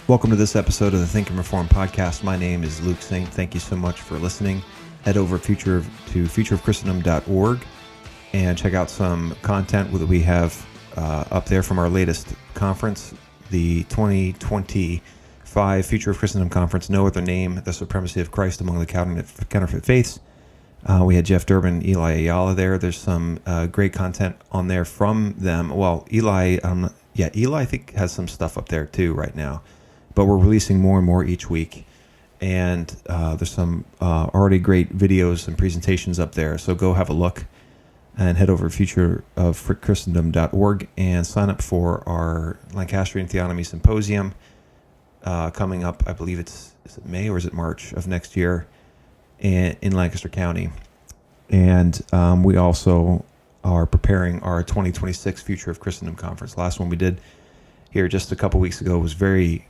Welcome to this episode of the Think and Reform podcast. My name is Luke Saint. Thank you so much for listening. Head over to futureofchristendom.org and check out some content that we have up there from our latest conference, the 2025 Future of Christendom Conference, No Other Name, The Supremacy of Christ Among the Counterfeit Faiths. We had Jeff Durbin, Eli Ayala there. There's some great content on there from them. Well, Eli I think has some stuff up there too right now. But we're releasing more and more each week. And there's some already great videos and presentations up there. So go have a look and head over to futureofchristendom.org and sign up for our Lancastrian Theonomy Symposium coming up. I believe is it May or is it March of next year in Lancaster County. And we also are preparing our 2026 Future of Christendom Conference. Last one we did here just a couple weeks ago was very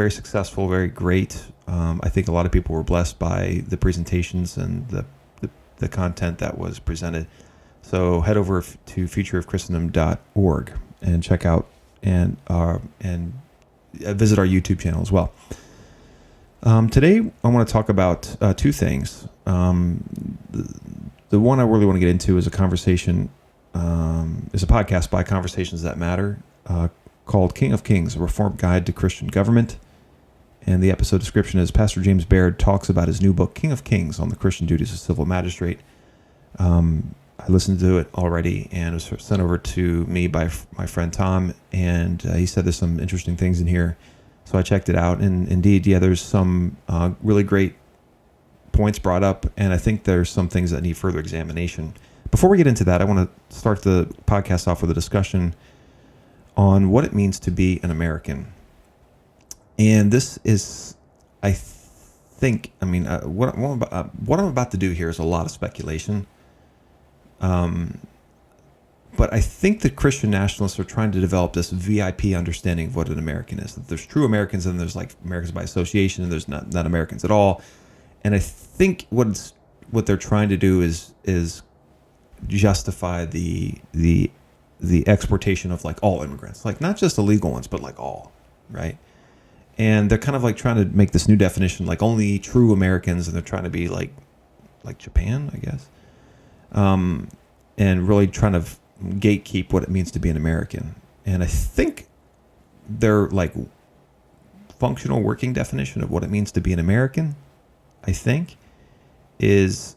successful, very great. I think a lot of people were blessed by the presentations and the content that was presented. So head over to futureofchristendom.org and check out and visit our YouTube channel as well. Today I want to talk about two things. The one I really want to get into is a conversation, is a podcast by Conversations That Matter, called King of Kings, A Reformed Guide to Christian Government. And the episode description is Pastor James Baird talks about his new book, King of Kings, on the Christian duties of civil magistrate. I listened to it already, and it was sent over to me by my friend Tom, and he said there's some interesting things in here. So I checked it out, and indeed, there's some really great points brought up, and I think there's some things that need further examination. Before we get into that, I want to start the podcast off with a discussion on what it means to be an American. And this is, I think, what I'm about to do here is a lot of speculation. But I think the Christian nationalists are trying to develop this VIP understanding of what an American is. That there's true Americans and there's like Americans by association and there's not Americans at all. And I think what they're trying to do is justify the exportation of like all immigrants, like not just illegal ones, but like all, right? And they're kind of like trying to make this new definition, like only true Americans, and they're trying to be like Japan, I guess, and really trying to gatekeep what it means to be an American. And I think their like functional working definition of what it means to be an American, I think, is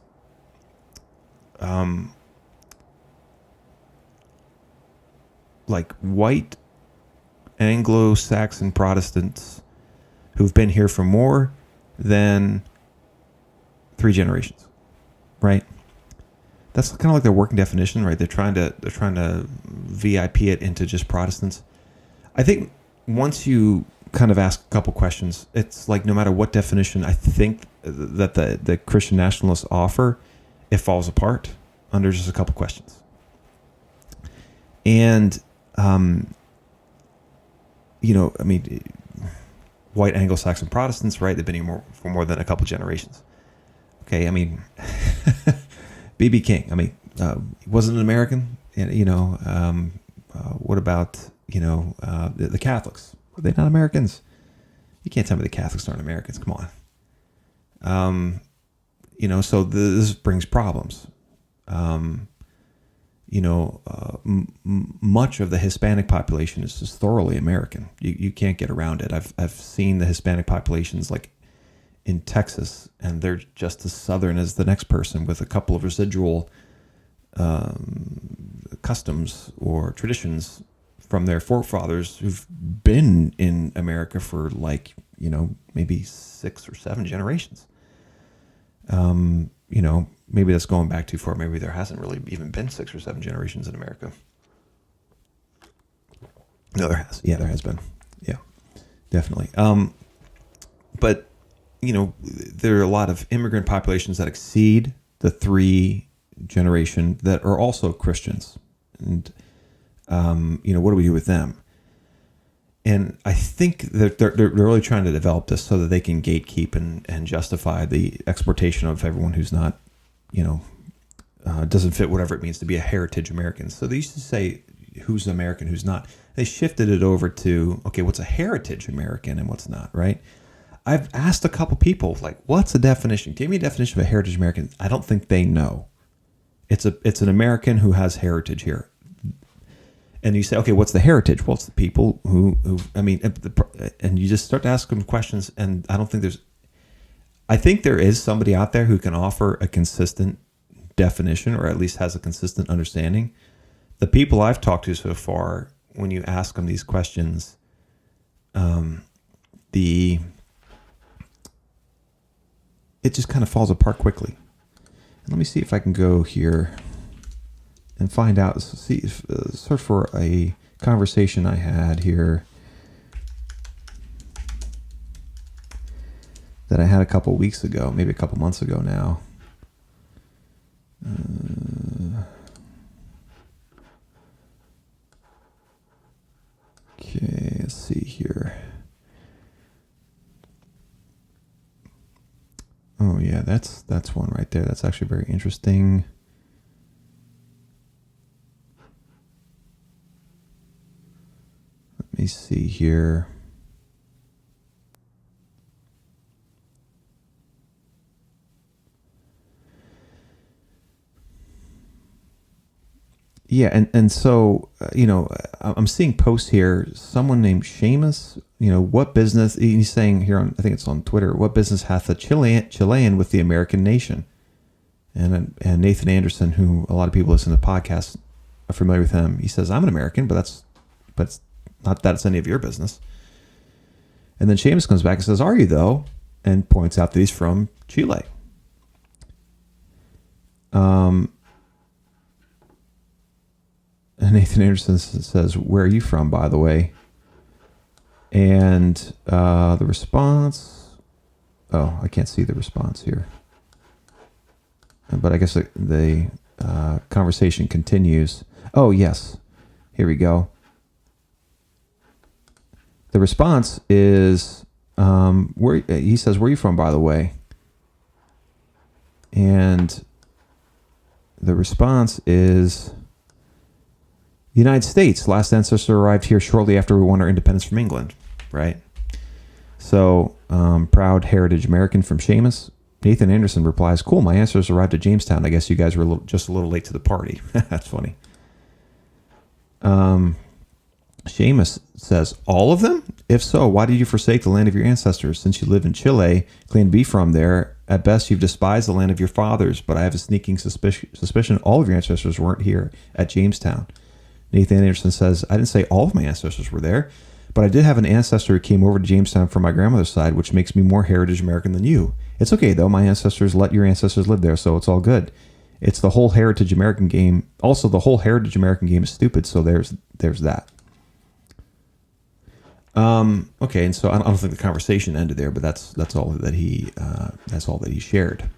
like white Anglo-Saxon Protestants who've been here for more than 3 generations, right? That's kind of like their working definition, right? They're trying to VIP it into just Protestants. I think once you kind of ask a couple questions, it's like no matter what definition I think that the Christian nationalists offer, it falls apart under just a couple questions. And white Anglo-Saxon Protestants, right? They've been here for more than a couple generations. Okay, B.B. King, he wasn't an American. And, what about, the Catholics? Are they not Americans? You can't tell me the Catholics aren't Americans. Come on. So this brings problems. Much of the Hispanic population is just thoroughly American. You can't get around it. I've seen the Hispanic populations like in Texas, and they're just as southern as the next person with a couple of residual customs or traditions from their forefathers who've been in America for maybe 6 or 7 generations. Maybe that's going back too far. Maybe there hasn't really even been 6 or 7 generations in America. No, there has. Yeah, there has been. Yeah, definitely. But, there are a lot of immigrant populations that exceed the 3 generation that are also Christians. And, what do we do with them? And I think that they're really trying to develop this so that they can gatekeep and justify the exportation of everyone who's not, doesn't fit whatever it means to be a heritage American. So they used to say, who's American, who's not. They shifted it over to, okay, what's a heritage American and what's not, right? I've asked a couple people, like, what's the definition? Give me a definition of a heritage American. I don't think they know. It's an American who has heritage here. And you say, okay, what's the heritage? Well, it's the people who I mean, and you just start to ask them questions, and I think there is somebody out there who can offer a consistent definition, or at least has a consistent understanding. The people I've talked to so far, when you ask them these questions, it just kind of falls apart quickly. And let me see if I can go here and find out, search for a conversation I had here that I had a couple weeks ago, maybe a couple months ago now. Okay, let's see here. Oh yeah, that's one right there. That's actually very interesting. Let me see here. Yeah, and so, I'm seeing posts here. Someone named Seamus, what business, he's saying here on, I think it's on Twitter, what business hath a Chilean with the American nation? And Nathan Anderson, who a lot of people listen to podcasts are familiar with him, he says, I'm an American, but it's not that it's any of your business. And then Seamus comes back and says, are you though? And points out that he's from Chile. And Nathan Anderson says, where are you from, by the way? And the response, I can't see the response here. But I guess the conversation continues. Oh, yes. Here we go. The response is, he says, where are you from, by the way? And the response is, United States. Last ancestor arrived here shortly after we won our independence from England, right? So, proud heritage American from Seamus. Nathan Anderson replies, cool, my ancestors arrived at Jamestown. I guess you guys were just a little late to the party. That's funny. Seamus says, all of them? If so, why did you forsake the land of your ancestors? Since you live in Chile, claim to be from there, at best you've despised the land of your fathers, but I have a sneaking suspicion all of your ancestors weren't here at Jamestown. Nathan Anderson says, I didn't say all of my ancestors were there, but I did have an ancestor who came over to Jamestown from my grandmother's side, which makes me more heritage American than you. It's okay, though. My ancestors let your ancestors live there, so it's all good. It's the whole heritage American game. Also, the whole heritage American game is stupid, so there's that. Okay, and so I don't think the conversation ended there, but that's all that he shared.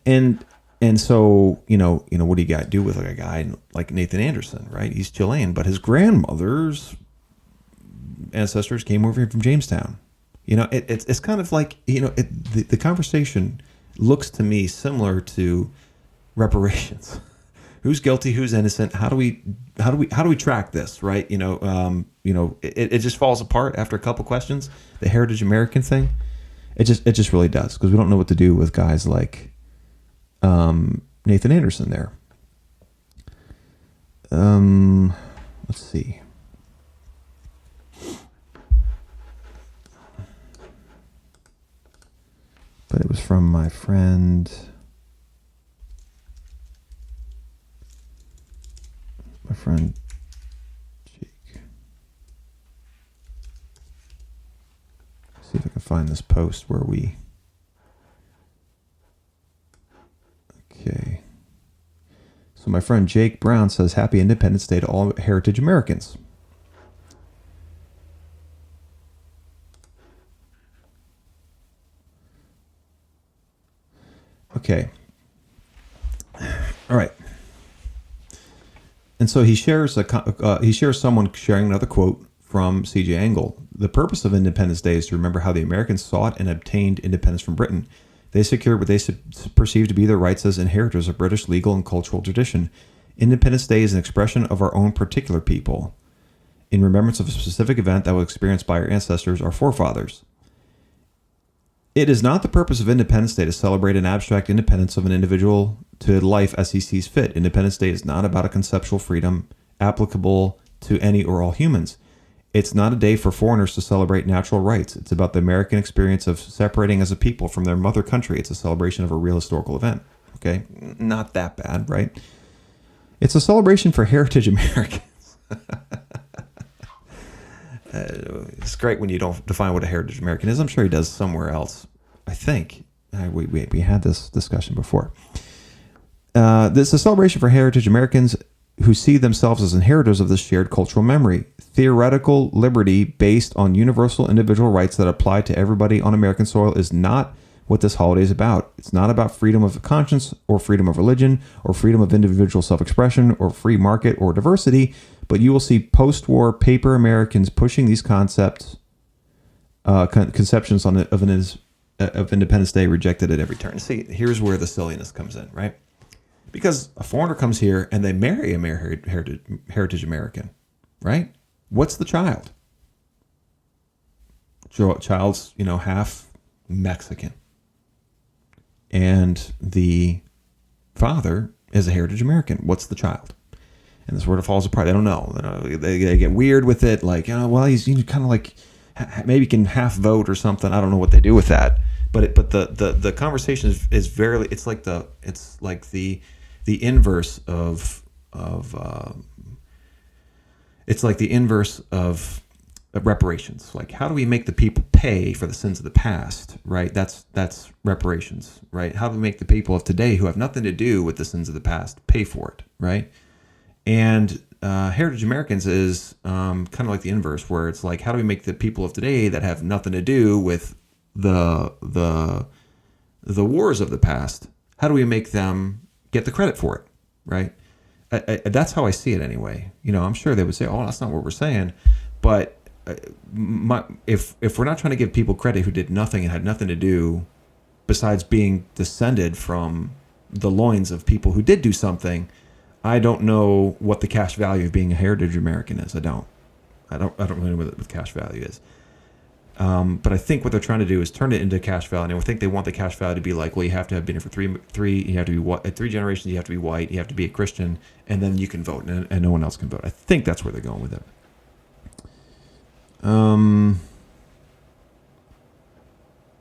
And so, what do you got to do with like a guy like Nathan Anderson, right? He's Chilean, but his grandmother's ancestors came over here from Jamestown. It's kind of like, the conversation looks to me similar to reparations. Who's guilty? Who's innocent? How do we track this, right? It just falls apart after a couple questions. The heritage American thing, it just really does, because we don't know what to do with guys like Nathan Anderson there. Let's see. But it was from my friend Jake. See if I can find this post where we... Okay. So my friend Jake Brown says, Happy Independence Day to all heritage Americans. Okay. All right. And so he shares someone sharing another quote from C.J. Engel. The purpose of Independence Day is to remember how the Americans sought and obtained independence from Britain. They secured what they perceived to be their rights as inheritors of British legal and cultural tradition. Independence Day is an expression of our own particular people in remembrance of a specific event that was experienced by our ancestors, our forefathers. It is not the purpose of Independence Day to celebrate an abstract independence of an individual to life as he sees fit. Independence Day is not about a conceptual freedom applicable to any or all humans. It's not a day for foreigners to celebrate natural rights. It's about the American experience of separating as a people from their mother country. It's a celebration of a real historical event. Okay? Not that bad, right? It's a celebration for heritage Americans. It's great when you don't define what a heritage American is. I'm sure he does somewhere else. I think we had this discussion before. This is a celebration for heritage Americans who see themselves as inheritors of this shared cultural memory. Theoretical liberty based on universal individual rights that apply to everybody on American soil is not what this holiday is about. It's not about freedom of conscience or freedom of religion or freedom of individual self-expression or free market or diversity, but you will see post-war paper Americans pushing these conceptions of Independence Day rejected at every turn. See, here's where the silliness comes in, right? Because a foreigner comes here and they marry a heritage American, right? What's the child? Child's, half Mexican. And the father is a heritage American. What's the child? And this word falls apart. They don't know. They get weird with it. Like, well, he's kind of like maybe can half vote or something. I don't know what they do with that. But the conversation is very. It's like the inverse of it's like the inverse of reparations. Like, how do we make the people pay for the sins of the past? Right. That's reparations. Right. How do we make the people of today who have nothing to do with the sins of the past pay for it? Right. And heritage Americans is kind of like the inverse, where it's like, how do we make the people of today that have nothing to do with the wars of the past? How do we make them get the credit for it? Right. That's how I see it anyway. I'm sure they would say, "Oh, that's not what we're saying," but if we're not trying to give people credit who did nothing and had nothing to do, besides being descended from the loins of people who did do something, I don't know what the cash value of being a heritage American is. I don't really know what the cash value is. But I think what they're trying to do is turn it into cash value. And I think they want the cash value to be like, well, you have to have been here for three. You have to be at 3 generations. You have to be white. You have to be a Christian, and then you can vote, and no one else can vote. I think that's where they're going with it.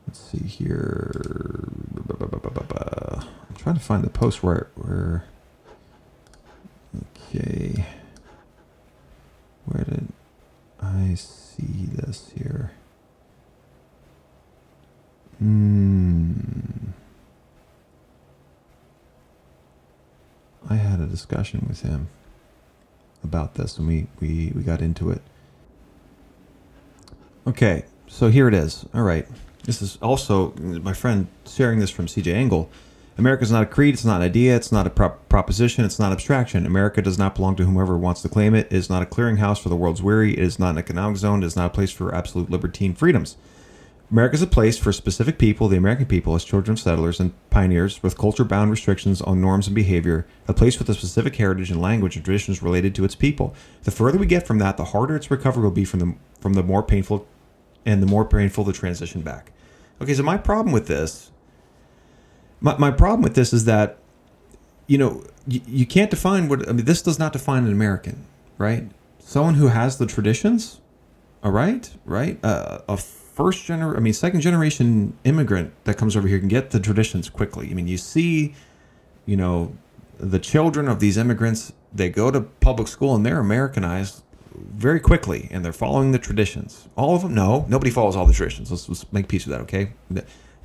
Let's see here. I'm trying to find the post where. Okay. Where did I see this here? I had a discussion with him about this, and we got into it. Okay, so here it is. All right. This is also my friend sharing this from CJ Engel. America is not a creed, it's not an idea, it's not a proposition, it's not abstraction. America does not belong to whomever wants to claim it. It is not a clearinghouse for the world's weary. It is not an economic zone. It is not a place for absolute libertine freedoms. America is a place for specific people, the American people, as children of settlers and pioneers, with culture-bound restrictions on norms and behavior, a place with a specific heritage and language and traditions related to its people. The further we get from that, the harder its recovery will be from the more painful, and the more painful the transition back. Okay, so my problem with this is that, you can't define this does not define an American, right? Someone who has the traditions, all right? A second generation immigrant that comes over here can get the traditions quickly. I mean, you see, the children of these immigrants, they go to public school and they're Americanized very quickly, and they're following the traditions. All of them? No, nobody follows all the traditions. Let's make peace with that, okay?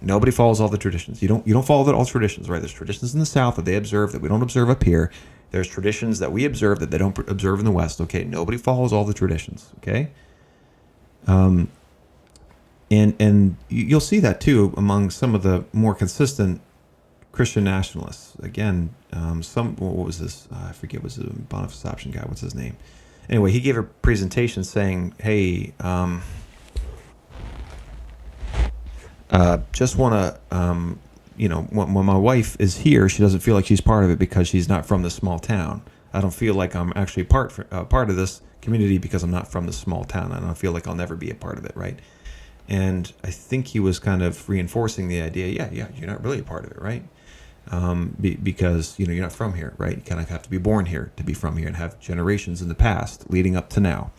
Nobody follows all the traditions. You don't follow all traditions, right? There's traditions in the South that they observe that we don't observe up here. There's traditions that we observe that they don't observe in the West. Okay, nobody follows all the traditions. Okay, and you'll see that too among some of the more consistent Christian nationalists. Again, what was this? I forget. Was it a Boniface option guy? What's his name? Anyway, he gave a presentation saying, "Hey, just want to, when my wife is here, she doesn't feel like she's part of it because she's not from this small town." I don't feel like I'm actually part of this community because I'm not from this small town. I don't feel like I'll never be a part of it, right? And I think he was kind of reinforcing the idea, yeah, you're not really a part of it, right? Because you're not from here, right? You kind of have to be born here to be from here and have generations in the past leading up to now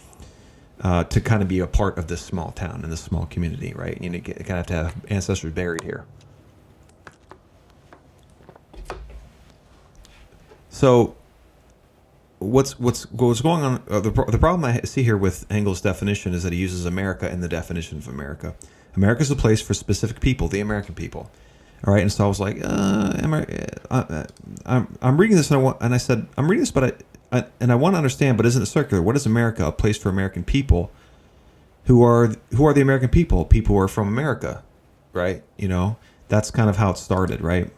to kind of be a part of this small town and this small community, right? You kind of have to have ancestors buried here. So what's going on? The problem I see here with Engel's definition is that he uses America in the definition of America. America is a place for specific people, the American people. All right, and so I was like, I'm reading this, and I said, I'm reading this, but I want to understand, but isn't it circular? What is America? A place for American people? Who are the American people? People who are from America, right? That's kind of how it started, right?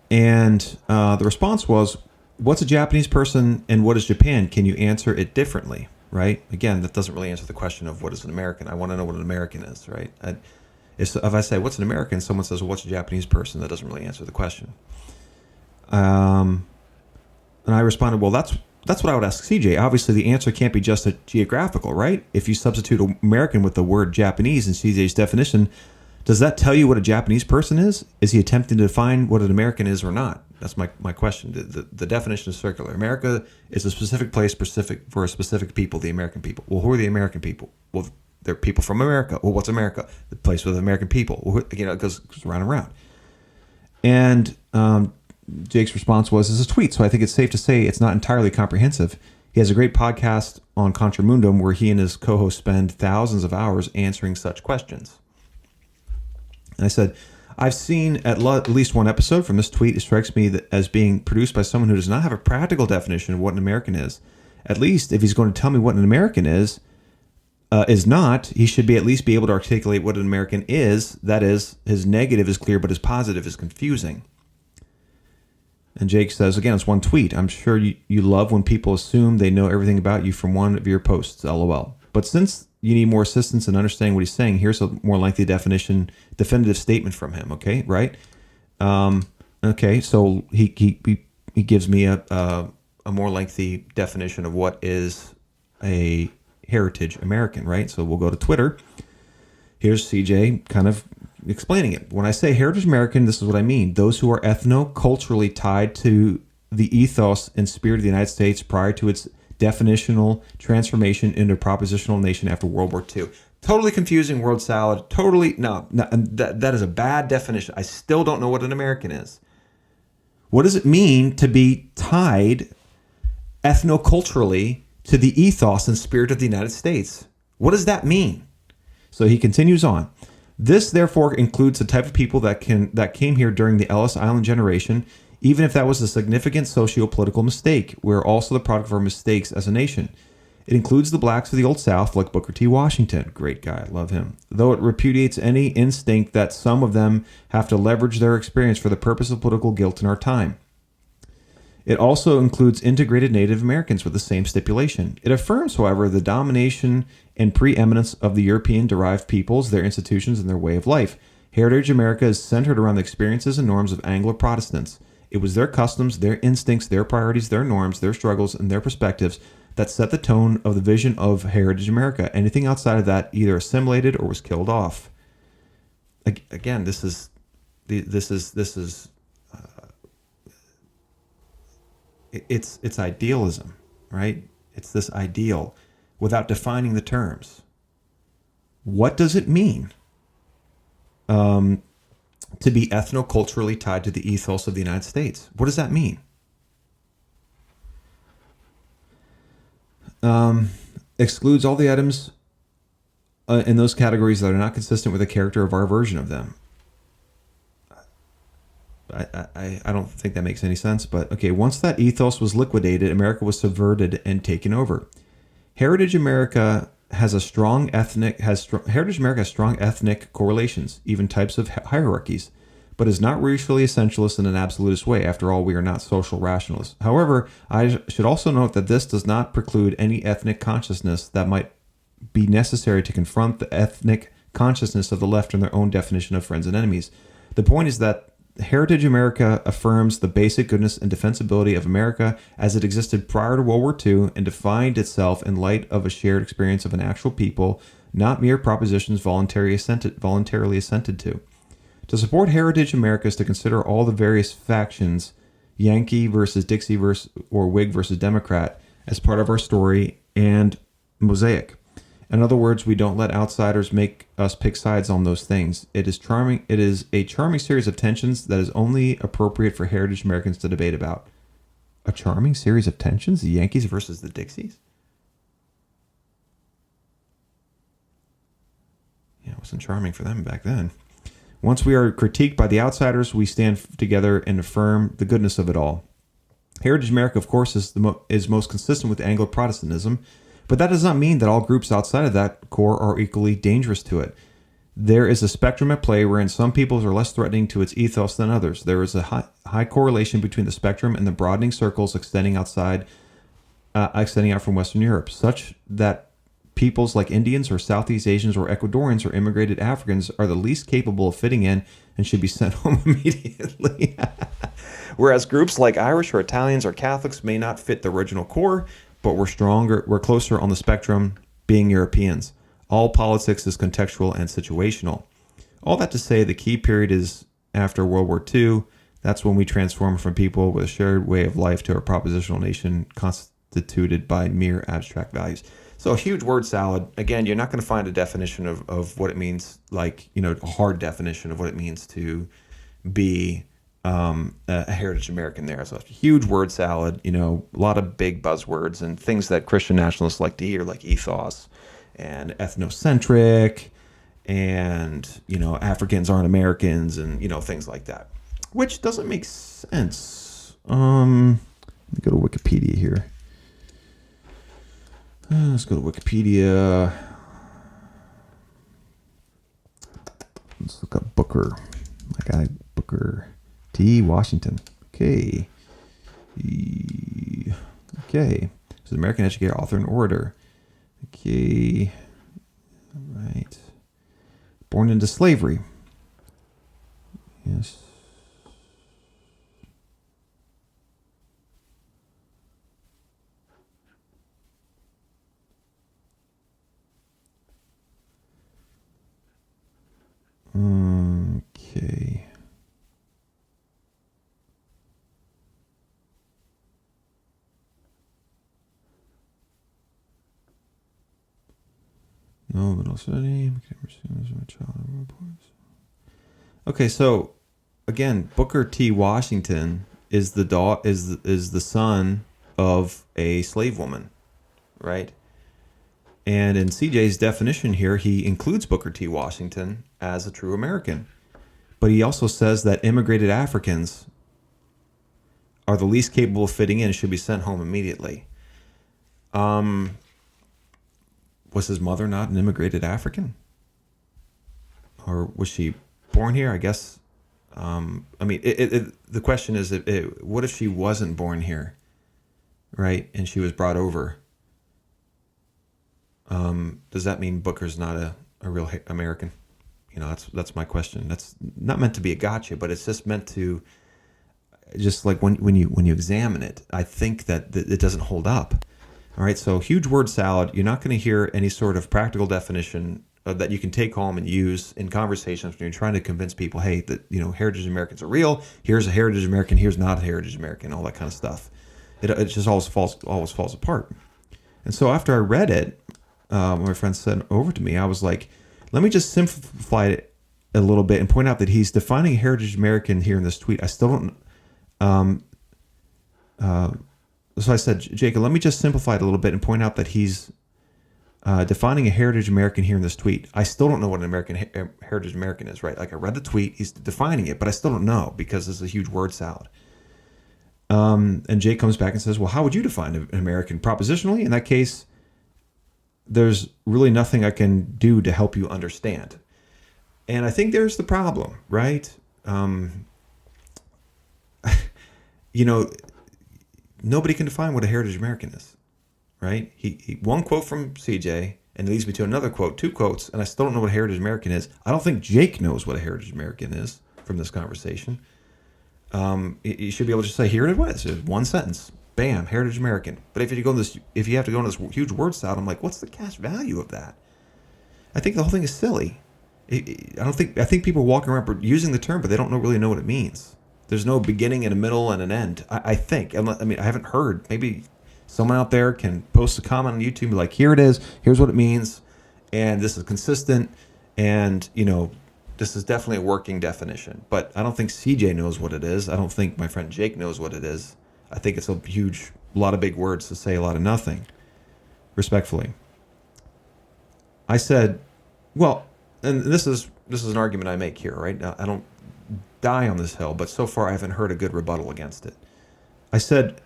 And the response was, what's a Japanese person and what is Japan? Can you answer it differently, right? Again, that doesn't really answer the question of what is an American. I want to know what an American is, right? If I say, what's an American? Someone says, well, what's a Japanese person? That doesn't really answer the question. And I responded, well, that's what I would ask CJ. Obviously, the answer can't be just a geographical, right? If you substitute American with the word Japanese in CJ's definition, does that tell you what a Japanese person is? Is he attempting to define what an American is or not? That's my question. The definition is circular. America is a specific place for a specific people, the American people. Well, who are the American people? Well, they're people from America. Well, what's America? The place with American people. Well, it goes round and round. And Jake's response was, "This is a tweet, so I think it's safe to say it's not entirely comprehensive. He has a great podcast on Contramundum where he and his co-host spend thousands of hours answering such questions." And I said, I've seen at least one episode from this tweet. It strikes me as being produced by someone who does not have a practical definition of what an American is. At least if he's going to tell me what an American is not, he should at least be able to articulate what an American is. That is, his negative is clear, but his positive is confusing. And Jake says, again, it's one tweet. I'm sure you love when people assume they know everything about you from one of your posts, LOL. But since you need more assistance in understanding what he's saying, here's a more lengthy definitive statement from him. Okay, right? Okay, so he gives me a more lengthy definition of what is a heritage American, right? So we'll go to Twitter. Here's CJ kind of explaining it. When I say heritage American, this is what I mean. Those who are ethno-culturally tied to the ethos and spirit of the United States prior to its definitional transformation into a propositional nation after World War II. Totally confusing word salad. Totally, no, that is a bad definition. I still don't know what an American is. What does it mean to be tied ethno-culturally to the ethos and spirit of the United States? What does that mean? So he continues on. This, therefore, includes the type of people that came here during the Ellis Island generation, even if that was a significant socio-political mistake. We're also the product of our mistakes as a nation. It includes the blacks of the Old South, like Booker T. Washington. Great guy, love him. Though it repudiates any instinct that some of them have to leverage their experience for the purpose of political guilt in our time. It also includes integrated Native Americans with the same stipulation. It affirms, however, the domination and preeminence of the European-derived peoples, their institutions, and their way of life. Heritage America is centered around the experiences and norms of Anglo-Protestants. It was their customs, their instincts, their priorities, their norms, their struggles, and their perspectives that set the tone of the vision of Heritage America. Anything outside of that either assimilated or was killed off. Again, this is it's idealism, right? It's this ideal without defining the terms. What does it mean to be ethno-culturally tied to the ethos of the United States? What does that mean? Excludes all the items in those categories that are not consistent with the character of our version of them. I don't think that makes any sense, but okay. Once that ethos was liquidated, America was subverted and taken over. Heritage America has strong ethnic correlations, even types of hierarchies, but is not racially essentialist in an absolutist way. After all, we are not social rationalists. However, I should also note that this does not preclude any ethnic consciousness that might be necessary to confront the ethnic consciousness of the left and their own definition of friends and enemies. The point is that Heritage America affirms the basic goodness and defensibility of America as it existed prior to World War II and defined itself in light of a shared experience of an actual people, not mere propositions voluntarily assented to. To support Heritage America is to consider all the various factions, Yankee versus Dixie or Whig versus Democrat, as part of our story and mosaic. In other words, we don't let outsiders make us pick sides on those things. It is charming. It is a charming series of tensions that is only appropriate for Heritage Americans to debate about. A charming series of tensions? The Yankees versus the Dixies? Yeah, it wasn't charming for them back then. Once we are critiqued by the outsiders, we stand together and affirm the goodness of it all. Heritage America, of course, is most consistent with Anglo-Protestantism, but that does not mean that all groups outside of that core are equally dangerous to it. There is a spectrum at play wherein some peoples are less threatening to its ethos than others. There is a high correlation between the spectrum and the broadening circles extending out from Western Europe, such that peoples like Indians or Southeast Asians or Ecuadorians or immigrated Africans are the least capable of fitting in and should be sent home immediately. Whereas groups like Irish or Italians or Catholics may not fit the original core, but we're closer on the spectrum, being Europeans. All politics is contextual and situational. All that to say, the key period is after World War II. That's when we transform from people with a shared way of life to a propositional nation constituted by mere abstract values. So a huge word salad. Again, you're not going to find a definition of what it means, like, a hard definition of what it means to be a Heritage American there. So it's a huge word salad, a lot of big buzzwords and things that Christian nationalists like to hear, like ethos and ethnocentric and, Africans aren't Americans and, things like that, which doesn't make sense. Let me go to Wikipedia here. Let's go to Wikipedia. Let's look up Booker. My guy, Booker T. Washington. Okay. Okay. He's an American educator, author, and orator. Okay. All right. Born into slavery. Yes. Okay. No middle study. Okay, so again, Booker T. Washington is the son of a slave woman, right? And in CJ's definition here, he includes Booker T. Washington as a true American. But he also says that immigrated Africans are the least capable of fitting in and should be sent home immediately. Was his mother not an immigrated African? Or was she born here? I guess. The question is, what if she wasn't born here, right? And she was brought over? Does that mean Booker's not a real American? That's my question. That's not meant to be a gotcha, but it's just meant to, just like when you examine it, I think that it doesn't hold up. All right, so huge word salad. You're not going to hear any sort of practical definition that you can take home and use in conversations when you're trying to convince people, hey, that Heritage Americans are real. Here's a Heritage American. Here's not a Heritage American. All that kind of stuff. It just always falls apart. And so after I read it, my friend sent it over to me, I was like, let me just simplify it a little bit and point out that he's defining a Heritage American here in this tweet. I still don't. So I said, Jacob, let me just simplify it a little bit and point out that he's defining a Heritage American here in this tweet. I still don't know what an Heritage American is, right? Like, I read the tweet, he's defining it, but I still don't know because it's a huge word salad. And Jake comes back and says, well, how would you define an American propositionally? In that case, there's really nothing I can do to help you understand. And I think there's the problem, right? Nobody can define what a Heritage American is, right? He one quote from CJ and it leads me to another quote, two quotes, and I still don't know what a Heritage American is. I don't think Jake knows what a Heritage American is from this conversation. You should be able to say, here it was. It's one sentence. Bam, Heritage American. But if you have to go into this huge word salad, I'm like, what's the cash value of that? I think the whole thing is silly. I think people are walking around using the term, but they don't really know what it means. There's no beginning and a middle and an end. I think. I haven't heard. Maybe someone out there can post a comment on YouTube and be like, here it is. Here's what it means. And this is consistent. And, this is definitely a working definition. But I don't think CJ knows what it is. I don't think my friend Jake knows what it is. I think it's a lot of big words to say a lot of nothing. Respectfully. I said, well, and this is an argument I make here, right? I don't die on this hill, but so far I haven't heard a good rebuttal against it. I said,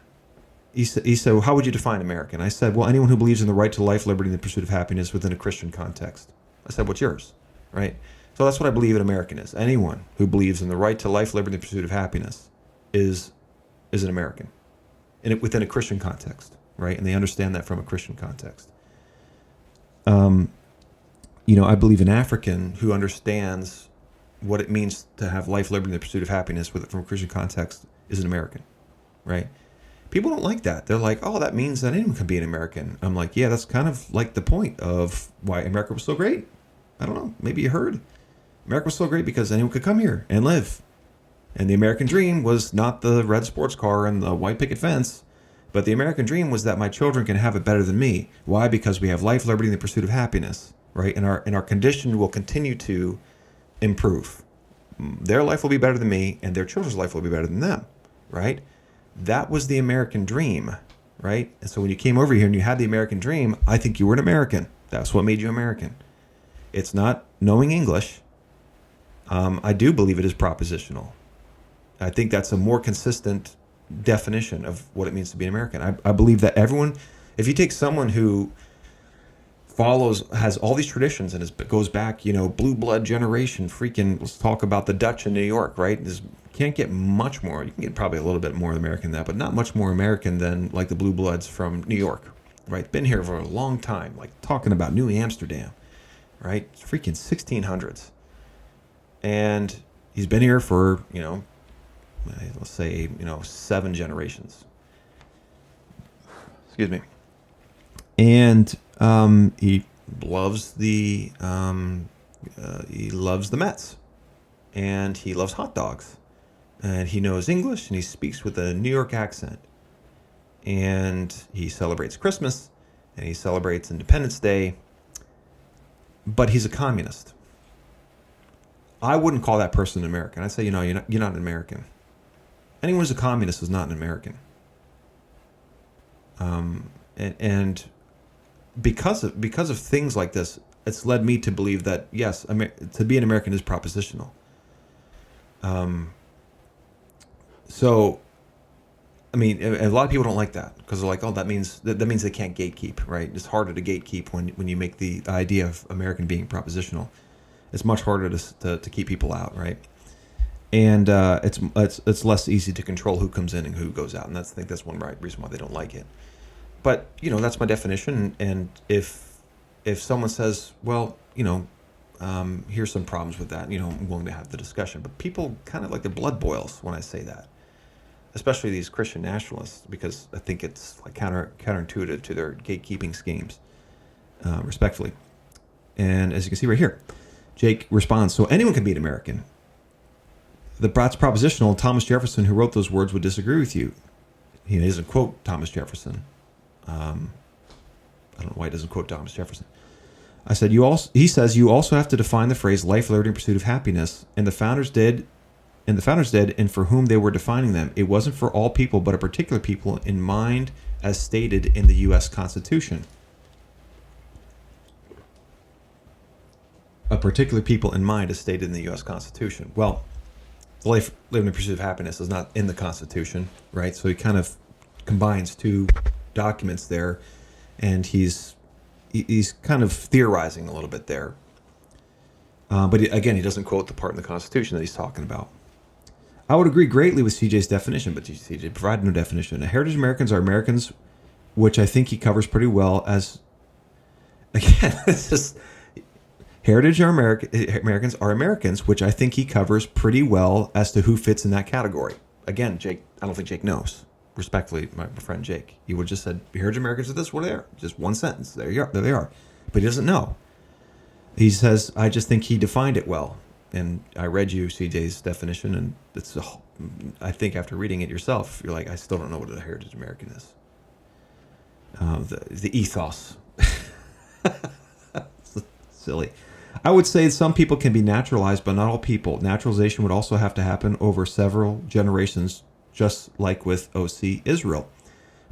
he said, well, how would you define American? I said, well, anyone who believes in the right to life, liberty, and the pursuit of happiness within a Christian context. I said, what's yours? Right? So that's what I believe an American is. Anyone who believes in the right to life, liberty, and the pursuit of happiness is an American within a Christian context, right? And they understand that from a Christian context. I believe an African who understands what it means to have life, liberty, and the pursuit of happiness from a Christian context is an American, right? People don't like that. They're like, oh, that means that anyone can be an American. I'm like, yeah, that's kind of like the point of why America was so great. I don't know. Maybe you heard. America was so great because anyone could come here and live. And the American dream was not the red sports car and the white picket fence, but the American dream was that my children can have it better than me. Why? Because we have life, liberty, and the pursuit of happiness, right? And our condition will continue to improve. Their life will be better than me, and their children's life will be better than them, right? That was the American dream, right? And so when you came over here and you had the American dream, I think you were an American. That's what made you American. It's not knowing English. I do believe it is propositional. I think that's a more consistent definition of what it means to be an American. I believe that everyone, if you take someone who has all these traditions and goes back, blue blood generation, let's talk about the Dutch in New York, right? Can't get much more. You can get probably a little bit more American than that, but not much more American than like the blue bloods from New York, right? Been here for a long time, like talking about New Amsterdam, right? It's freaking 1600s. And he's been here for, let's say, 7 generations. Excuse me. And he loves the Mets, and he loves hot dogs, and he knows English, and he speaks with a New York accent, and he celebrates Christmas, and he celebrates Independence Day, but he's a communist. I wouldn't call that person an American. I'd say, you're not an American. Anyone who's a communist is not an American. And because of things like this, it's led me to believe that yes, to be an American is propositional. So, a lot of people don't like that because they're like, oh, that means they can't gatekeep, right? It's harder to gatekeep when you make the idea of American being propositional. It's much harder to keep people out, right? And it's less easy to control who comes in and who goes out, and I think that's one reason why they don't like it. But that's my definition. And if someone says, well, here's some problems with that, I'm willing to have the discussion. But people kind of like their blood boils when I say that, especially these Christian nationalists, because I think it's like counterintuitive to their gatekeeping schemes, respectfully. And as you can see right here, Jake responds, so anyone can be an American. That's propositional. Thomas Jefferson, who wrote those words, would disagree with you. He doesn't quote Thomas Jefferson. I don't know why he doesn't quote Thomas Jefferson. I said, he says you also have to define the phrase life, liberty, and pursuit of happiness. And the founders did, and for whom they were defining them. It wasn't for all people, but a particular people in mind as stated in the U.S. Constitution. A particular people in mind as stated in the U.S. Constitution. Well, the life, liberty, and pursuit of happiness is not in the Constitution, right? So he kind of combines two documents there, and he's kind of theorizing a little bit there. But again, he doesn't quote the part in the Constitution that he's talking about. I would agree greatly with CJ's definition, but CJ provided no definition. Heritage Americans are Americans, which I think he covers pretty well as, again, it's just... Heritage Americans are Americans, which I think he covers pretty well as to who fits in that category. Again, Jake, I don't think Jake knows. Respectfully, my friend Jake, he would have just said, heritage Americans are this, what they are. Just one sentence. There you are. There they are. But he doesn't know. He says, I just think he defined it well. And I read you CJ's definition, and it's I think after reading it yourself, you're like, I still don't know what a heritage American is. The ethos. Silly. I would say some people can be naturalized, but not all people. Naturalization would also have to happen over several generations, just like with OC Israel.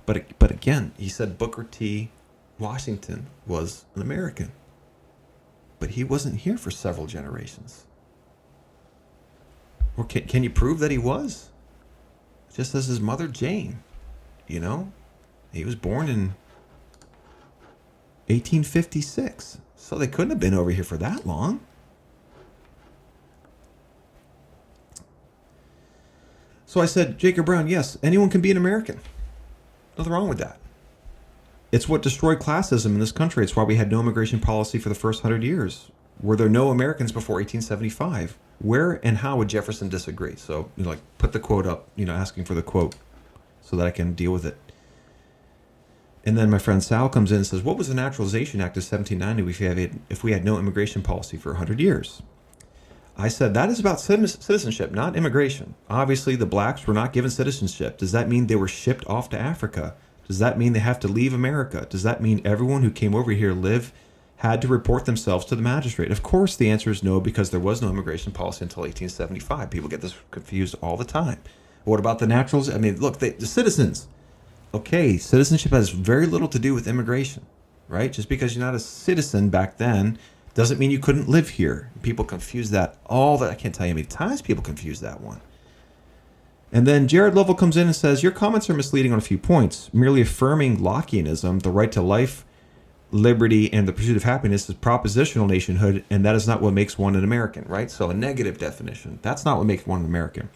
But again, he said Booker T. Washington was an American. But he wasn't here for several generations. Or can you prove that he was? Just as his mother Jane, you know? He was born in 1856. So they couldn't have been over here for that long. So I said, Jacob Brown, yes, anyone can be an American. Nothing wrong with that. It's what destroyed classism in this country. It's why we had no immigration policy for the first 100 years. Were there no Americans before 1875? Where and how would Jefferson disagree? So, put the quote up, asking for the quote so that I can deal with it. And then my friend Sal comes in and says, what was the Naturalization Act of 1790 if we had no immigration policy for 100 years? I said, that is about citizenship, not immigration. Obviously, the blacks were not given citizenship. Does that mean they were shipped off to Africa? Does that mean they have to leave America? Does that mean everyone who came over here had to report themselves to the magistrate? Of course, the answer is no, because there was no immigration policy until 1875. People get this confused all the time. What about the naturals? I mean, look, the citizens. Okay, citizenship has very little to do with immigration, right? Just because you're not a citizen back then doesn't mean you couldn't live here. People confuse that I can't tell you how many times people confuse that one. And then Jared Lovell comes in and says, your comments are misleading on a few points. Merely affirming Lockeanism, the right to life, liberty, and the pursuit of happiness is propositional nationhood, and that is not what makes one an American, right? So a negative definition. That's not what makes one an American.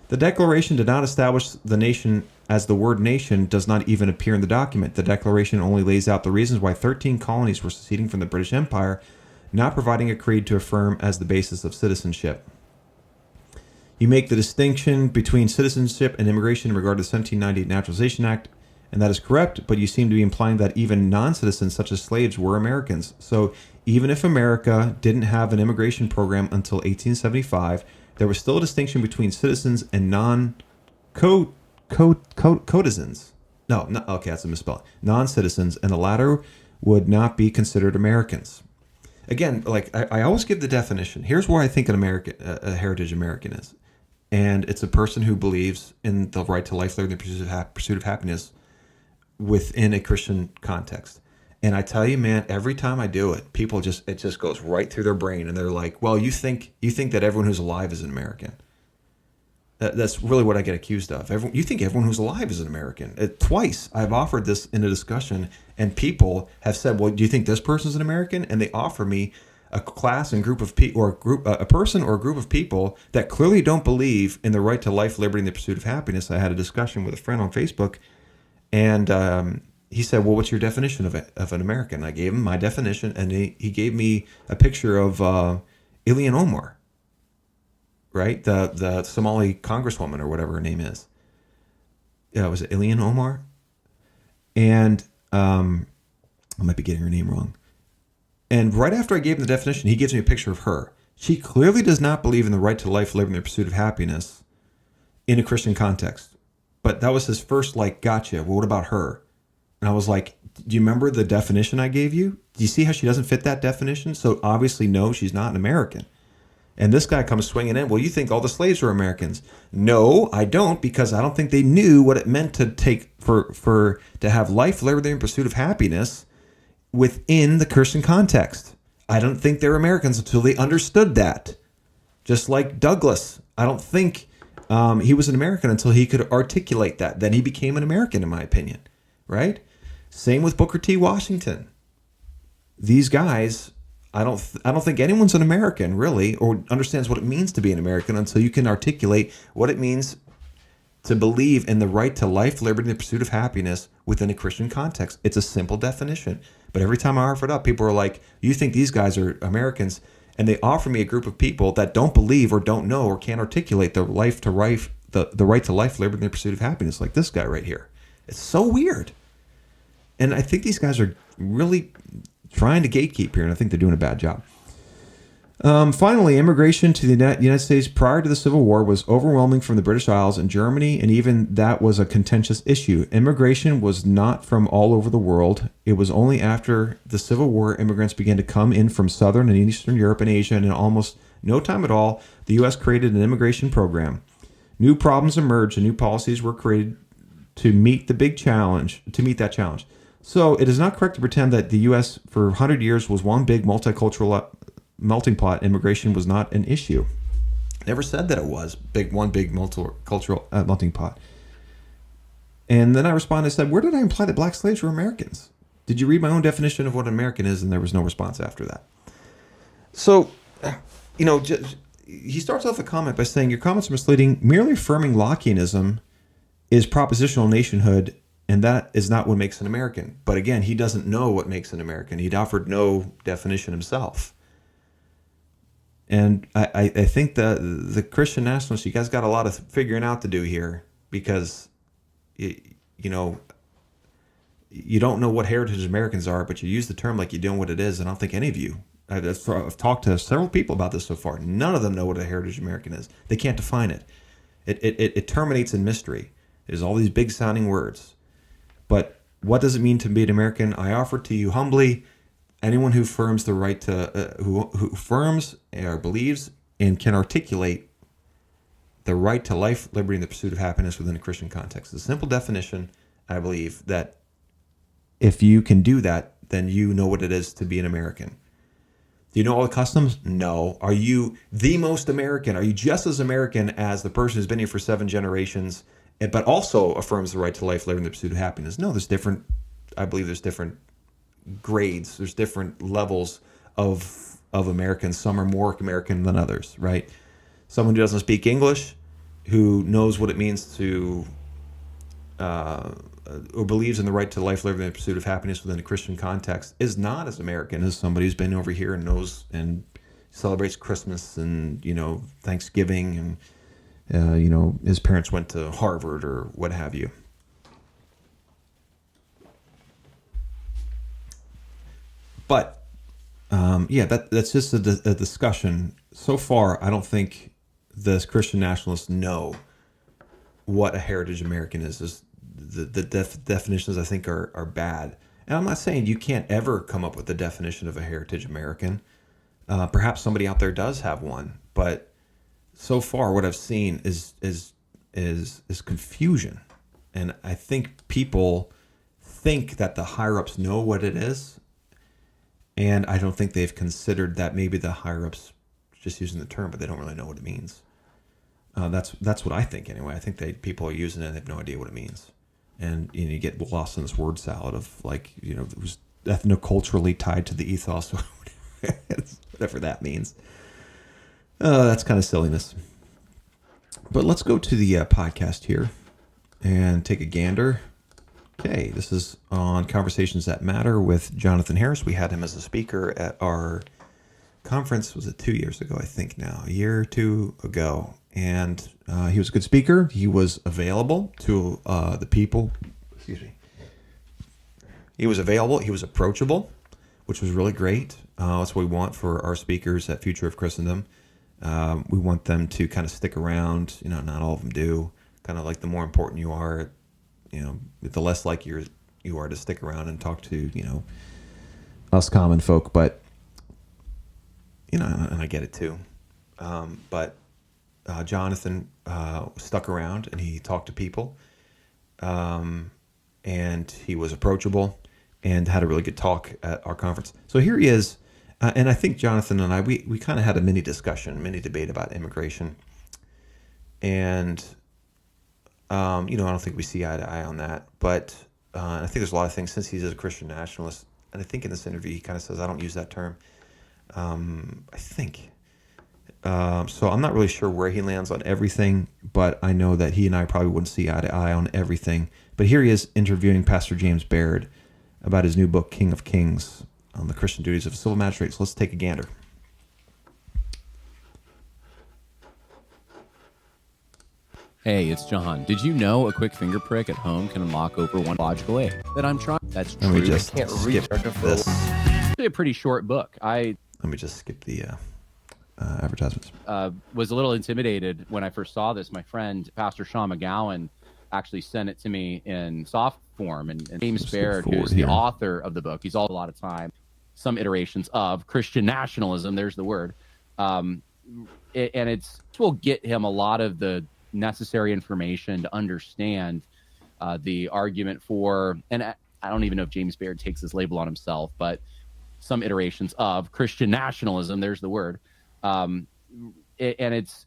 The Declaration did not establish the nation, as the word nation does not even appear in the document. The Declaration only lays out the reasons why 13 colonies were seceding from the British Empire, not providing a creed to affirm as the basis of citizenship. You make the distinction between citizenship and immigration in regard to the 1790 Naturalization Act, and that is correct, but you seem to be implying that even non-citizens such as slaves were Americans. So even if America didn't have an immigration program until 1875, there was still a distinction between citizens and non-citizens. Okay, that's a misspelling. Non-citizens, and the latter would not be considered Americans. Again, I always give the definition. Here's where I think a heritage American is. And it's a person who believes in the right to life, liberty, and the pursuit of happiness within a Christian context. And I tell you, man, every time I do it, it just goes right through their brain, and they're like, "Well, you think that everyone who's alive is an American?" That's really what I get accused of. You think everyone who's alive is an American? Twice I've offered this in a discussion, and people have said, "Well, do you think this person's an American?" And they offer me a class and group of people, or a person or a group of people that clearly don't believe in the right to life, liberty, and the pursuit of happiness. I had a discussion with a friend on Facebook, and he said, well, what's your definition of an American? I gave him my definition, and he gave me a picture of Ilhan Omar, right? The Somali congresswoman, or whatever her name is. Yeah, was it Ilhan Omar? And I might be getting her name wrong. And right after I gave him the definition, he gives me a picture of her. She clearly does not believe in the right to life, liberty, and the pursuit of happiness in a Christian context. But that was his first, gotcha. Well, what about her? And I was like, do you remember the definition I gave you? Do you see how she doesn't fit that definition? So obviously, no, she's not an American. And this guy comes swinging in. Well, you think all the slaves were Americans? No, I don't, because I don't think they knew what it meant to to have life, liberty, and pursuit of happiness within the Christian context. I don't think they're Americans until they understood that. Just like Douglas, I don't think he was an American until he could articulate that. Then he became an American, in my opinion. Right? Same with Booker T. Washington. These guys, I don't think anyone's an American, really, or understands what it means to be an American until you can articulate what it means to believe in the right to life, liberty, and the pursuit of happiness within a Christian context. It's a simple definition. But every time I offer it up, people are like, you think these guys are Americans? And they offer me a group of people that don't believe or don't know or can't articulate the the right to life, liberty, and the pursuit of happiness, like this guy right here. It's so weird. And I think these guys are really trying to gatekeep here, and I think they're doing a bad job. Finally, immigration to the United States prior to the Civil War was overwhelming from the British Isles and Germany, and even that was a contentious issue. Immigration was not from all over the world. It was only after the Civil War immigrants began to come in from Southern and Eastern Europe and Asia, and in almost no time at all, the U.S. created an immigration program. New problems emerged and new policies were created to meet that challenge. So it is not correct to pretend that the U.S. for 100 years was one big multicultural melting pot. Immigration was not an issue. Never said that it was one big multicultural melting pot. And then I responded, I said, where did I imply that black slaves were Americans? Did you read my own definition of what an American is? And there was no response after that. So, he starts off the comment by saying, your comments are misleading. Merely affirming Lockeanism is propositional nationhood, and that is not what makes an American. But again, he doesn't know what makes an American. He'd offered no definition himself. And I think the Christian nationalists, you guys got a lot of figuring out to do here, because you don't know what heritage Americans are, but you use the term like you know what it is. And I don't think any of you, I've talked to several people about this so far. None of them know what a heritage American is. They can't define it. It terminates in mystery. There's all these big sounding words. But what does it mean to be an American? I offer to you humbly, anyone who affirms the right to, who affirms or believes and can articulate the right to life, liberty, and the pursuit of happiness within a Christian context. It's a simple definition. I believe that if you can do that, then you know what it is to be an American. Do you know all the customs? No. Are you the most American? Are you just as American as the person who's been here for 7 generations, but also affirms the right to life, liberty, and the pursuit of happiness? No, I believe there's different grades. There's different levels of Americans. Some are more American than others, right? Someone who doesn't speak English, who knows what it means to, or believes in the right to life, liberty, and the pursuit of happiness within a Christian context, is not as American as somebody who's been over here and knows and celebrates Christmas and, Thanksgiving and, his parents went to Harvard or what have you. But, that's just a discussion. So far, I don't think the Christian nationalists know what a heritage American is. The definitions, I think, are bad. And I'm not saying you can't ever come up with a definition of a heritage American. Perhaps somebody out there does have one. But so far, what I've seen is confusion. And I think people think that the higher-ups know what it is. And I don't think they've considered that maybe the higher-ups just using the term, but they don't really know what it means. That's what I think anyway. I think people are using it and they have no idea what it means. And you get lost in this word salad of it was ethnoculturally tied to the ethos, or whatever that means. That's kind of silliness. But let's go to the podcast here and take a gander. Okay, this is on Conversations That Matter with Jonathan Harris. We had him as a speaker at our conference. Was it 2 years ago? I think now, a year or two ago. And he was a good speaker. He was available to the people. Excuse me. He was available. He was approachable, which was really great. That's what we want for our speakers at Future of Christendom. We want them to kind of stick around. Not all of them do. Kind of like the more important you are, the less likely you are to stick around and talk to, us common folk. But, and I get it too. But Jonathan stuck around and he talked to people, and he was approachable and had a really good talk at our conference. So here he is, and I think Jonathan and I, we kind of had a mini debate about immigration, and I don't think we see eye to eye on that, but I think there's a lot of things, since he's a Christian nationalist, and I think in this interview he kind of says, I don't use that term, I think. So I'm not really sure where he lands on everything, but I know that he and I probably wouldn't see eye to eye on everything. But here he is interviewing Pastor James Baird about his new book, King of Kings, on the Christian duties of a civil magistrate. So let's take a gander. Hey, it's John. Did you know a quick finger prick at home can unlock over one logical aid that I'm trying? That's true. Let me just can't skip read this. Actually a pretty short book. I Let me just skip the advertisements. was a little intimidated when I first saw this. My friend, Pastor Sean McGowan, actually sent it to me in soft form. And James Baird, who's the author of the book, he's all a lot of time, some iterations of Christian nationalism. There's the word. And will get him a lot of the necessary information to understand the argument for, and I don't even know if James Baird takes this label on himself, but some iterations of Christian nationalism. There's the word. I think it's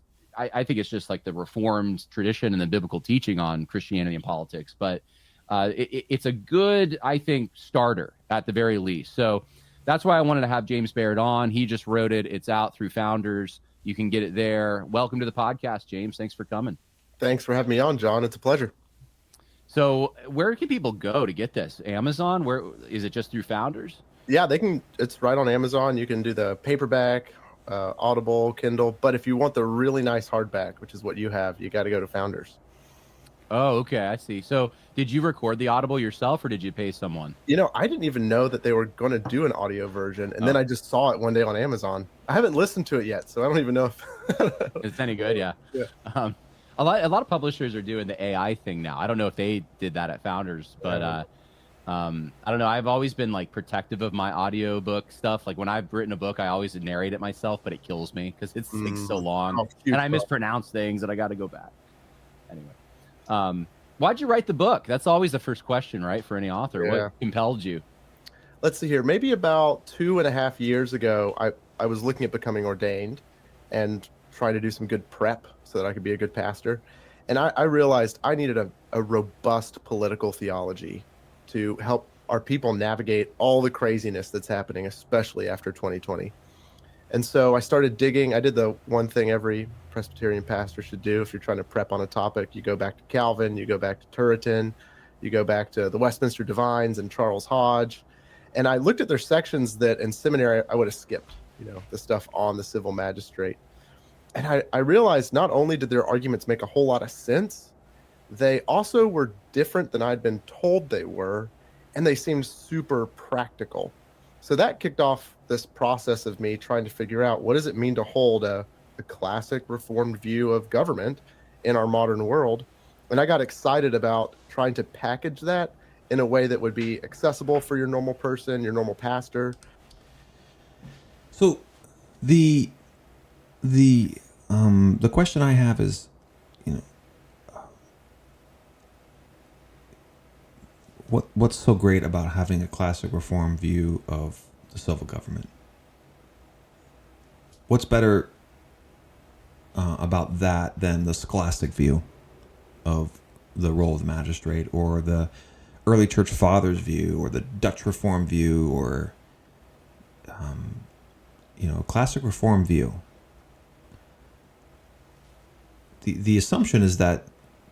just like the Reformed tradition and the biblical teaching on Christianity and politics. But it's a good, I think, starter at the very least. So that's why I wanted to have James Baird on. He just wrote it. It's out through Founders. You can get it there. Welcome to the podcast, James. Thanks for coming. Thanks for having me on, John. It's a pleasure. So where can people go to get this? Amazon? Where is it? Just through Founders? Yeah, they can. It's right on Amazon. You can do the paperback, Audible, Kindle. But if you want the really nice hardback, which is what you have, you got to go to Founders. Oh, okay. I see. So did you record the Audible yourself or did you pay someone? You know, I didn't even know that they were going to do an audio version. And then I just saw it one day on Amazon. I haven't listened to it yet, so I don't even know if it's any good. Yeah. A lot of publishers are doing the AI thing now. I don't know if they did that at Founders, but I don't know. I've always been like protective of my audiobook stuff. Like when I've written a book, I always narrate it myself, but it kills me because it's like so long and I mispronounce things and I got to go back. Anyway, why'd you write the book? That's always the first question, right? For any author. Yeah. What compelled you? Let's see here. Maybe about 2.5 years ago, I was looking at becoming ordained and trying to do some good prep so that I could be a good pastor. And I realized I needed a robust political theology to help our people navigate all the craziness that's happening, especially after 2020. And so I started digging. I did the one thing every Presbyterian pastor should do if you're trying to prep on a topic. You go back to Calvin, you go back to Turretin, you go back to the Westminster Divines and Charles Hodge. And I looked at their sections that in seminary I would have skipped, the stuff on the civil magistrate. And I realized not only did their arguments make a whole lot of sense, they also were different than I'd been told they were, and they seemed super practical. So that kicked off this process of me trying to figure out what does it mean to hold a classic Reformed view of government in our modern world. And I got excited about trying to package that in a way that would be accessible for your normal person, your normal pastor. So the question I have is, what's so great about having a classic Reform view of the civil government? What's better about that than the scholastic view of the role of the magistrate, or the early church fathers view, or the Dutch Reform view, or classic Reform view? The assumption is that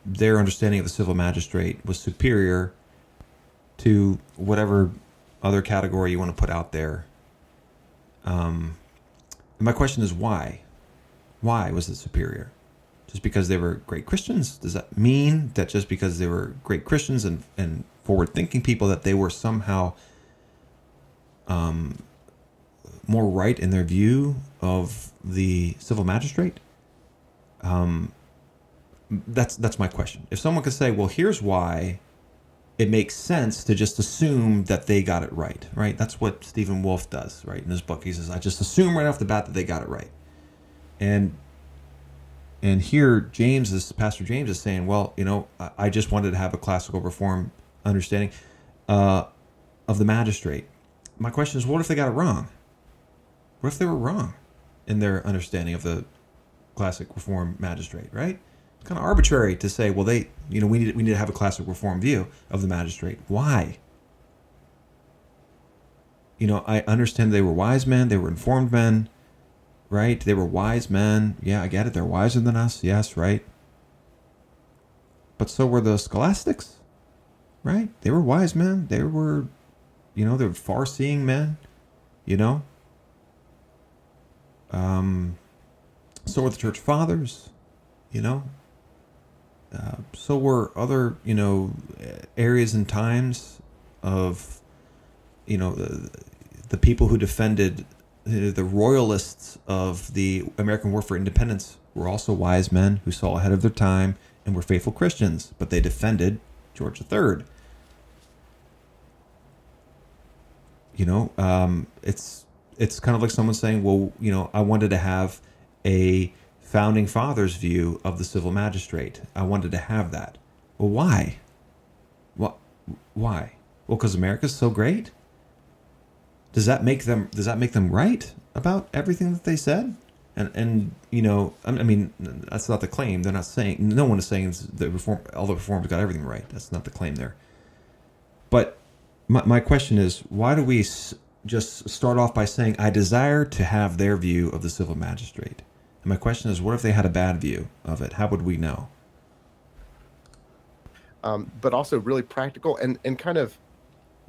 their understanding of the civil magistrate was superior to whatever other category you want to put out there. My question is why? Why was it superior? Just because they were great Christians? Does that mean that just because they were great Christians and forward-thinking people that they were somehow more right in their view of the civil magistrate? That's my question. If someone could say, well, here's why it makes sense to just assume that they got it right? That's what Stephen Wolfe does, right? In his book, he says, I just assume right off the bat that they got it right. And here Pastor James is saying, well, I just wanted to have a classical Reform understanding of the magistrate. My question is, what if they got it wrong? What if they were wrong in their understanding of the classic Reform magistrate, right? It's kind of arbitrary to say, well, we need to have a classic Reform view of the magistrate. Why? I understand they were wise men, they were informed men, right? They were wise men. Yeah, I get it. They're wiser than us. Yes, right. But so were the scholastics, right? They were wise men. They were, they were far-seeing men, So were the church fathers, So were other, areas and times of, the people who defended the royalists of the American War for Independence were also wise men who saw ahead of their time and were faithful Christians, but they defended George III. It's kind of like someone saying, well, I wanted to have a founding fathers view of the civil magistrate. I wanted to have that. Well, why? Why? Well, because America's so great. Does that make them right about everything that they said? And I mean, that's not the claim. They're not saying, no one is saying all the reformers got everything right. That's not the claim there. But my question is, why do we just start off by saying, I desire to have their view of the civil magistrate? And my question is, what if they had a bad view of it? How would we know? But also really practical and kind of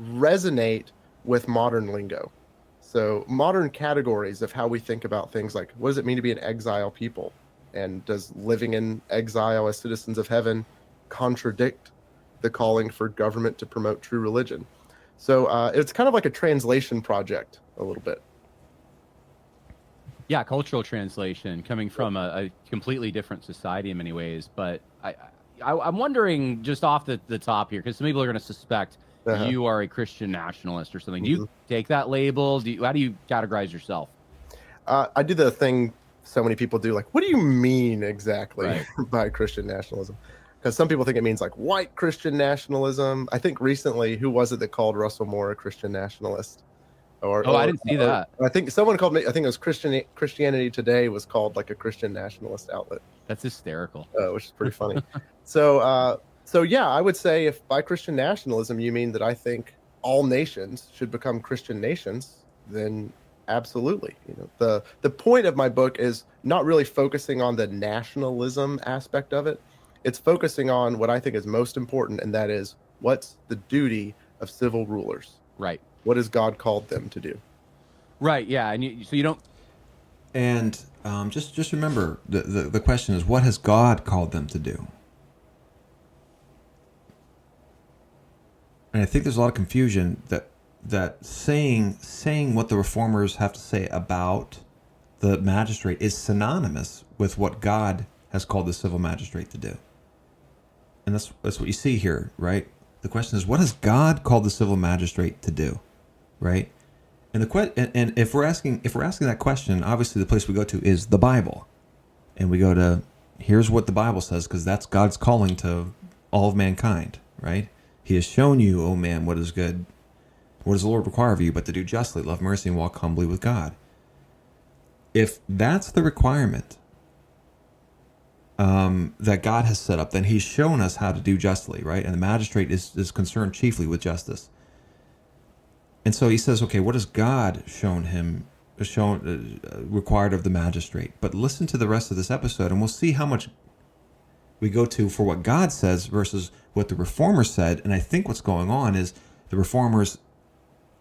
resonate with modern lingo. So modern categories of how we think about things like, what does it mean to be an exile people? And does living in exile as citizens of heaven contradict the calling for government to promote true religion? So it's kind of like a translation project a little bit. Yeah, cultural translation coming from a completely different society in many ways. But I'm wondering, just off the top here, because some people are going to suspect you are a Christian nationalist or something. Do you take that label? How do you categorize yourself? I do the thing so many people do, like, what do you mean exactly by Christian nationalism? Because some people think it means like white Christian nationalism. I think recently, who was it that called Russell Moore a Christian nationalist? I didn't see that. I think someone called me. I think it was Christianity Today was called like a Christian nationalist outlet. That's hysterical. Which is pretty funny. So yeah, I would say if by Christian nationalism you mean that I think all nations should become Christian nations, then absolutely. The point of my book is not really focusing on the nationalism aspect of it. It's focusing on what I think is most important, and that is, what's the duty of civil rulers? Right. What has God called them to do? Right. Yeah. And so you don't. And just remember, the question is, what has God called them to do? And I think there's a lot of confusion that saying what the reformers have to say about the magistrate is synonymous with what God has called the civil magistrate to do. And that's what you see here, right? The question is, what has God called the civil magistrate to do, right? And if we're asking that question, obviously the place we go to is the Bible, and we go to, here's what the Bible says, because that's God's calling to all of mankind, right? He has shown you, O man, what is good. What does the Lord require of you but to do justly, love mercy, and walk humbly with God? If that's the requirement that God has set up, then He's shown us how to do justly, right? And the magistrate is concerned chiefly with justice. And so He says, okay, what has God required of the magistrate? But listen to the rest of this episode, and we'll see how much we go to for what God says versus what the reformers said. And I think what's going on is the reformers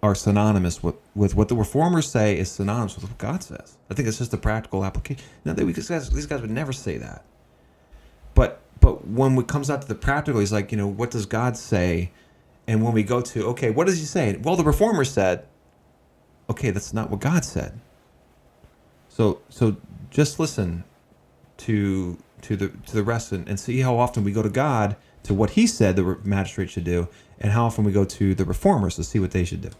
are synonymous with what the reformers say is synonymous with what God says. I think it's just a practical application. Now, these guys would never say that. But when it comes out to the practical, he's like, what does God say? And when we go to, okay, what does He say? Well, the reformers said, okay, that's not what God said. So just listen to the rest and see how often we go to God to what He said the magistrate should do, and how often we go to the reformers to see what they should do.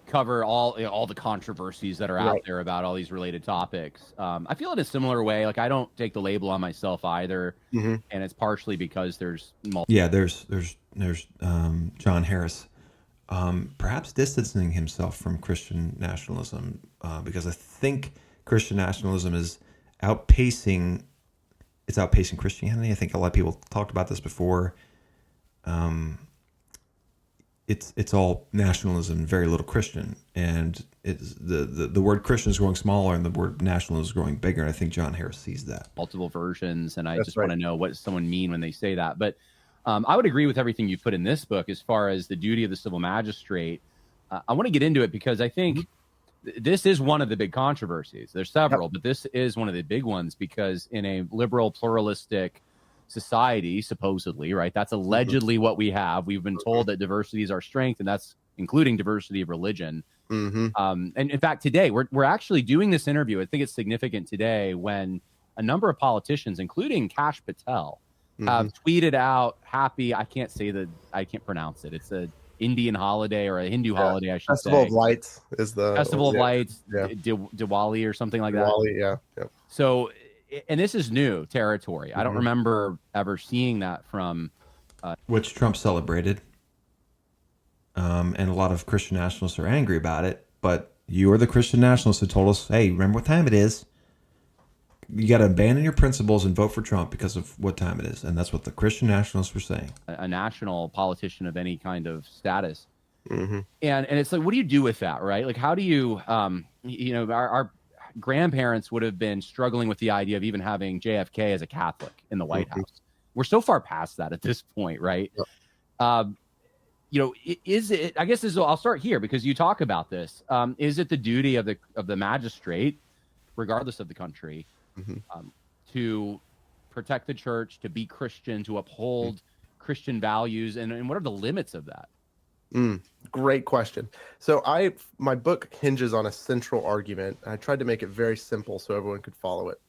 Cover all the controversies that are out there about all these related topics. I feel in a similar way. Like, I don't take the label on myself either, and it's partially because there's Jon Harris, perhaps distancing himself from Christian nationalism, because I think Christian nationalism is outpacing Christianity. I think a lot of people talked about this before. It's all nationalism, very little Christian, and it's the word Christian is growing smaller and the word nationalism is growing bigger. And I think Jon Harris sees that. Multiple versions, and I just want to know, what does someone mean when they say that? But I would agree with everything you put in this book as far as the duty of the civil magistrate. I want to get into it because I think this is one of the big controversies. There's several, but this is one of the big ones, because in a liberal, pluralistic society, supposedly, right? That's allegedly what we have. We've been told that diversity is our strength, and that's including diversity of religion. And in fact, today we're actually doing this interview. I think it's significant today when a number of politicians, including Kash Patel, have tweeted out happy. I can't pronounce it. It's a Indian holiday or a Hindu holiday, I should Festival say. of Lights is the Festival of Lights, yeah. Diwali or something like that. Diwali, yeah. So, and this is new territory. I don't remember ever seeing that from which Trump celebrated. And a lot of Christian nationalists are angry about it, but you are the Christian nationalists who told us, hey, remember what time it is. You got to abandon your principles and vote for Trump because of what time it is. And that's what the Christian nationalists were saying. A national politician of any kind of status. And it's like, what do you do with that, right? Like, how do you, our grandparents would have been struggling with the idea of even having JFK as a Catholic in the White House. We're so far past that at this point, right? Is it, I guess I'll start here because you talk about this. Is it the duty of the magistrate, regardless of the country, to protect the church, to be Christian, to uphold Christian values, and what are the limits of that? Great question. So my book hinges on a central argument. I tried to make it very simple so everyone could follow it.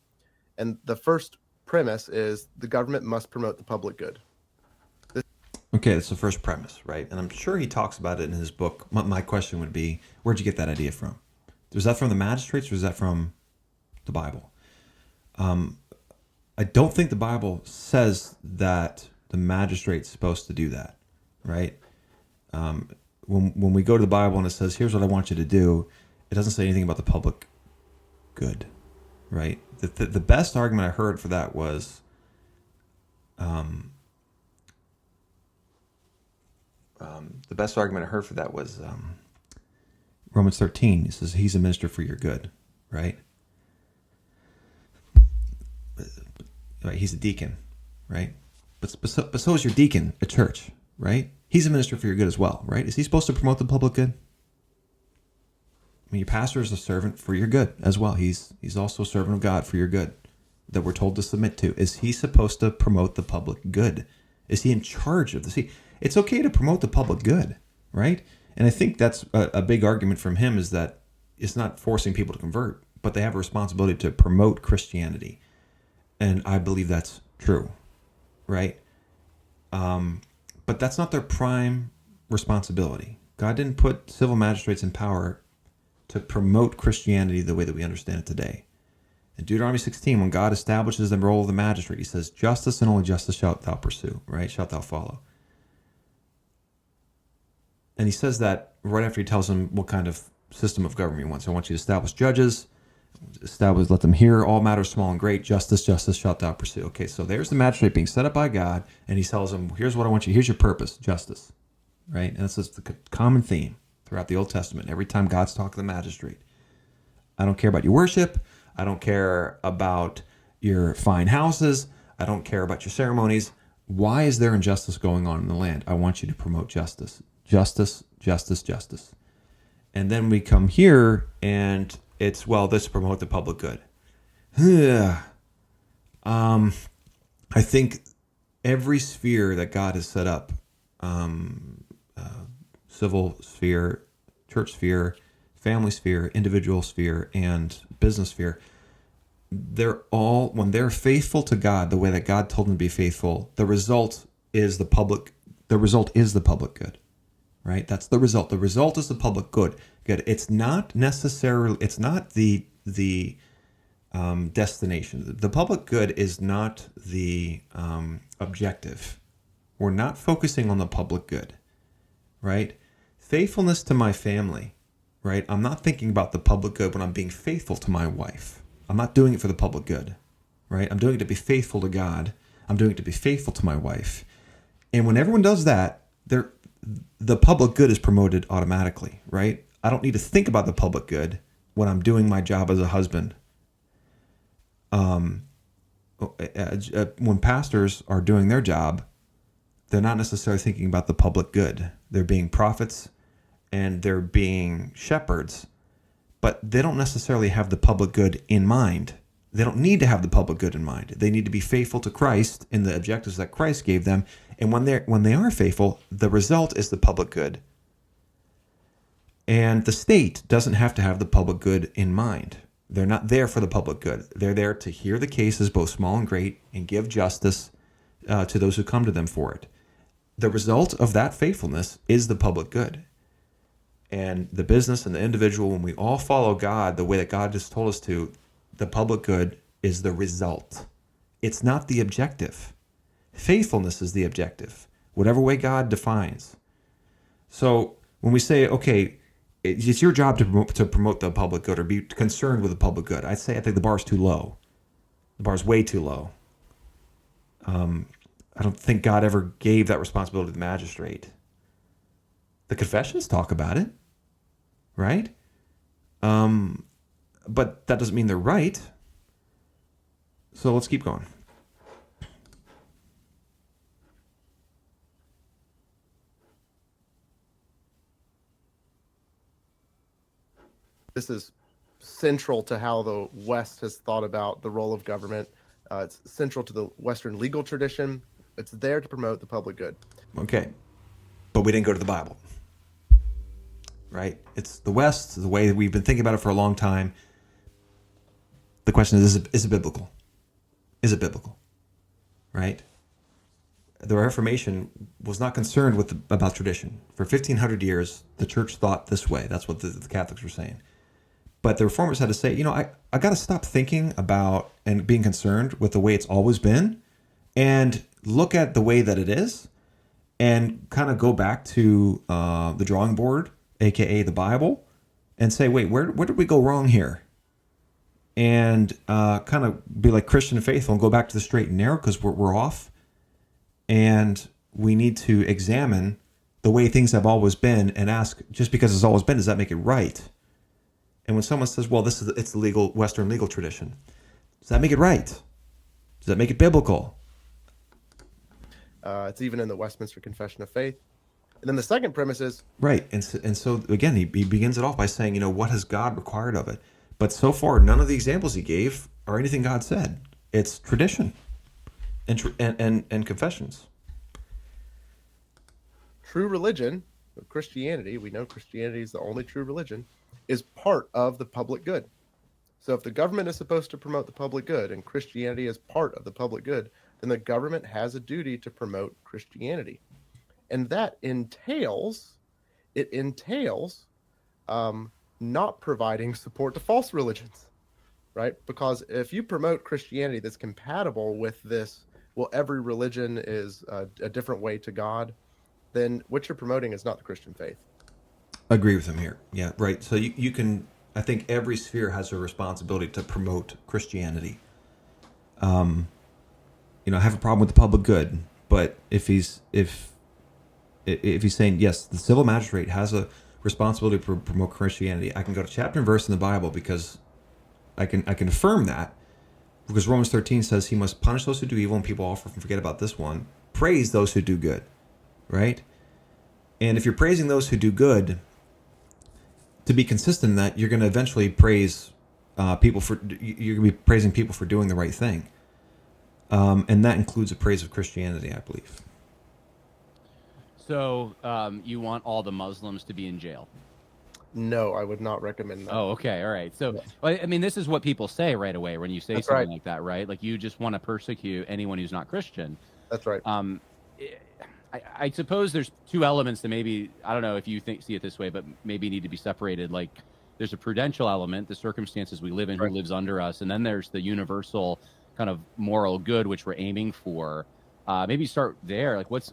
And the first premise is the government must promote the public good. Okay, that's the first premise, right? And I'm sure he talks about it in his book. My question would be, where'd you get that idea from? Was that from the magistrates or was that from the Bible? I don't think the Bible says that the magistrate's supposed to do that, right? When we go to the Bible and it says, here's what I want you to do, it doesn't say anything about the public good, right? The best argument I heard for that was Romans 13. He says he's a minister for your good, right? He's a deacon, right? But so is your deacon at church, right? He's a minister for your good as well, right? Is he supposed to promote the public good? I mean, your pastor is a servant for your good as well. He's also a servant of God for your good that we're told to submit to. Is he supposed to promote the public good? Is he in charge of the? See, it's okay to promote the public good, right? And I think that's a big argument from him is that it's not forcing people to convert, but they have a responsibility to promote Christianity. And I believe that's true, right? But that's not their prime responsibility. God didn't put civil magistrates in power to promote Christianity the way that we understand it today. In Deuteronomy 16, when God establishes the role of the magistrate, he says, justice and only justice shalt thou pursue, right? Shalt thou follow. And he says that right after he tells them what kind of system of government he wants. I want you to establish judges, let them hear all matters small and great, justice shalt thou pursue. Okay, so there's the magistrate being set up by God, and he tells them, here's what I want you, here's your purpose, justice, right? And this is the common theme throughout the Old Testament. Every time God's talking to the magistrate, I don't care about your worship, I don't care about your fine houses, I don't care about your ceremonies. Why is there injustice going on in the land? I want you to promote justice. Justice. And then we come here and it's, this promote the public good. I think every sphere that God has set up, civil sphere, church sphere, family sphere, individual sphere, and business sphere, they're all, when they're faithful to God the way that God told them to be faithful, the result is the public good. Right? That's the result. The result is the public good. It's not necessarily, it's not the destination. The public good is not the objective. We're not focusing on the public good, right? Faithfulness to my family, right? I'm not thinking about the public good when I'm being faithful to my wife. I'm not doing it for the public good, right? I'm doing it to be faithful to God. I'm doing it to be faithful to my wife. And when everyone does that, the public good is promoted automatically, right? I don't need to think about the public good when I'm doing my job as a husband. When pastors are doing their job, they're not necessarily thinking about the public good. They're being prophets and they're being shepherds, but they don't necessarily have the public good in mind. They don't need to have the public good in mind. They need to be faithful to Christ in the objectives that Christ gave them. And when they are faithful, the result is the public good. And the state doesn't have to have the public good in mind. They're not there for the public good. They're there to hear the cases, both small and great, and give justice to those who come to them for it. The result of that faithfulness is the public good. And the business and the individual, when we all follow God the way that God just told us to, the public good is the result. It's not the objective. Faithfulness is the objective, whatever way God defines. So when we say, okay, it's your job to promote the public good or be concerned with the public good, I think the bar's too low. The bar's way too low. I don't think God ever gave that responsibility to the magistrate. The confessions talk about it, right? But that doesn't mean they're right. So let's keep going. This is central to how the West has thought about the role of government. It's central to the Western legal tradition. It's there to promote the public good. Okay. But we didn't go to the Bible. Right? It's the West, the way that we've been thinking about it for a long time. The question is it biblical? Is it biblical? Right? The Reformation was not concerned about tradition. For 1,500 years, the church thought this way. That's what the Catholics were saying. But the Reformers had to say, I got to stop thinking about and being concerned with the way it's always been and look at the way that it is and kind of go back to the drawing board, a.k.a. the Bible, and say, wait, where did we go wrong here? And kind of be like Christian and faithful and go back to the straight and narrow because we're off. And we need to examine the way things have always been and ask, just because it's always been, does that make it right? And when someone says, well, it's the legal Western legal tradition, does that make it right? Does that make it biblical? It's even in the Westminster Confession of Faith. And then the second premise is... Right. And so again, he begins it off by saying, what has God required of it? But so far, none of the examples he gave are anything God said. It's tradition and confessions. True religion, Christianity, we know Christianity is the only true religion, is part of the public good. So if the government is supposed to promote the public good and Christianity is part of the public good, then the government has a duty to promote Christianity. And that entails not providing support to false religions, right? Because if you promote Christianity that's compatible with this, well, every religion is a different way to God, then what you're promoting is not the Christian faith. Agree with him here. Yeah, right. So you can, I think every sphere has a responsibility to promote Christianity. I have a problem with the public good, but if he's saying, yes, the civil magistrate has a responsibility to promote Christianity, I can go to chapter and verse in the Bible because I can affirm that, because Romans 13 says he must punish those who do evil, and people often forget about this one, praise those who do good, right? And if you're praising those who do good, to be consistent in that, you're going to eventually praise you're going to be praising people for doing the right thing. And that includes a praise of Christianity, I believe. So you want all the Muslims to be in jail? No, I would not recommend that. Oh, okay. All right. So, I mean, this is what people say right away when you say That's something right. like that, right? Like you just want to persecute anyone who's not Christian. That's right. I suppose there's two elements that maybe, I don't know if you see it this way, but maybe need to be separated. Like there's a prudential element, the circumstances we live in, Right. who lives under us. And then there's the universal kind of moral good, which we're aiming for. Maybe start there. Like what's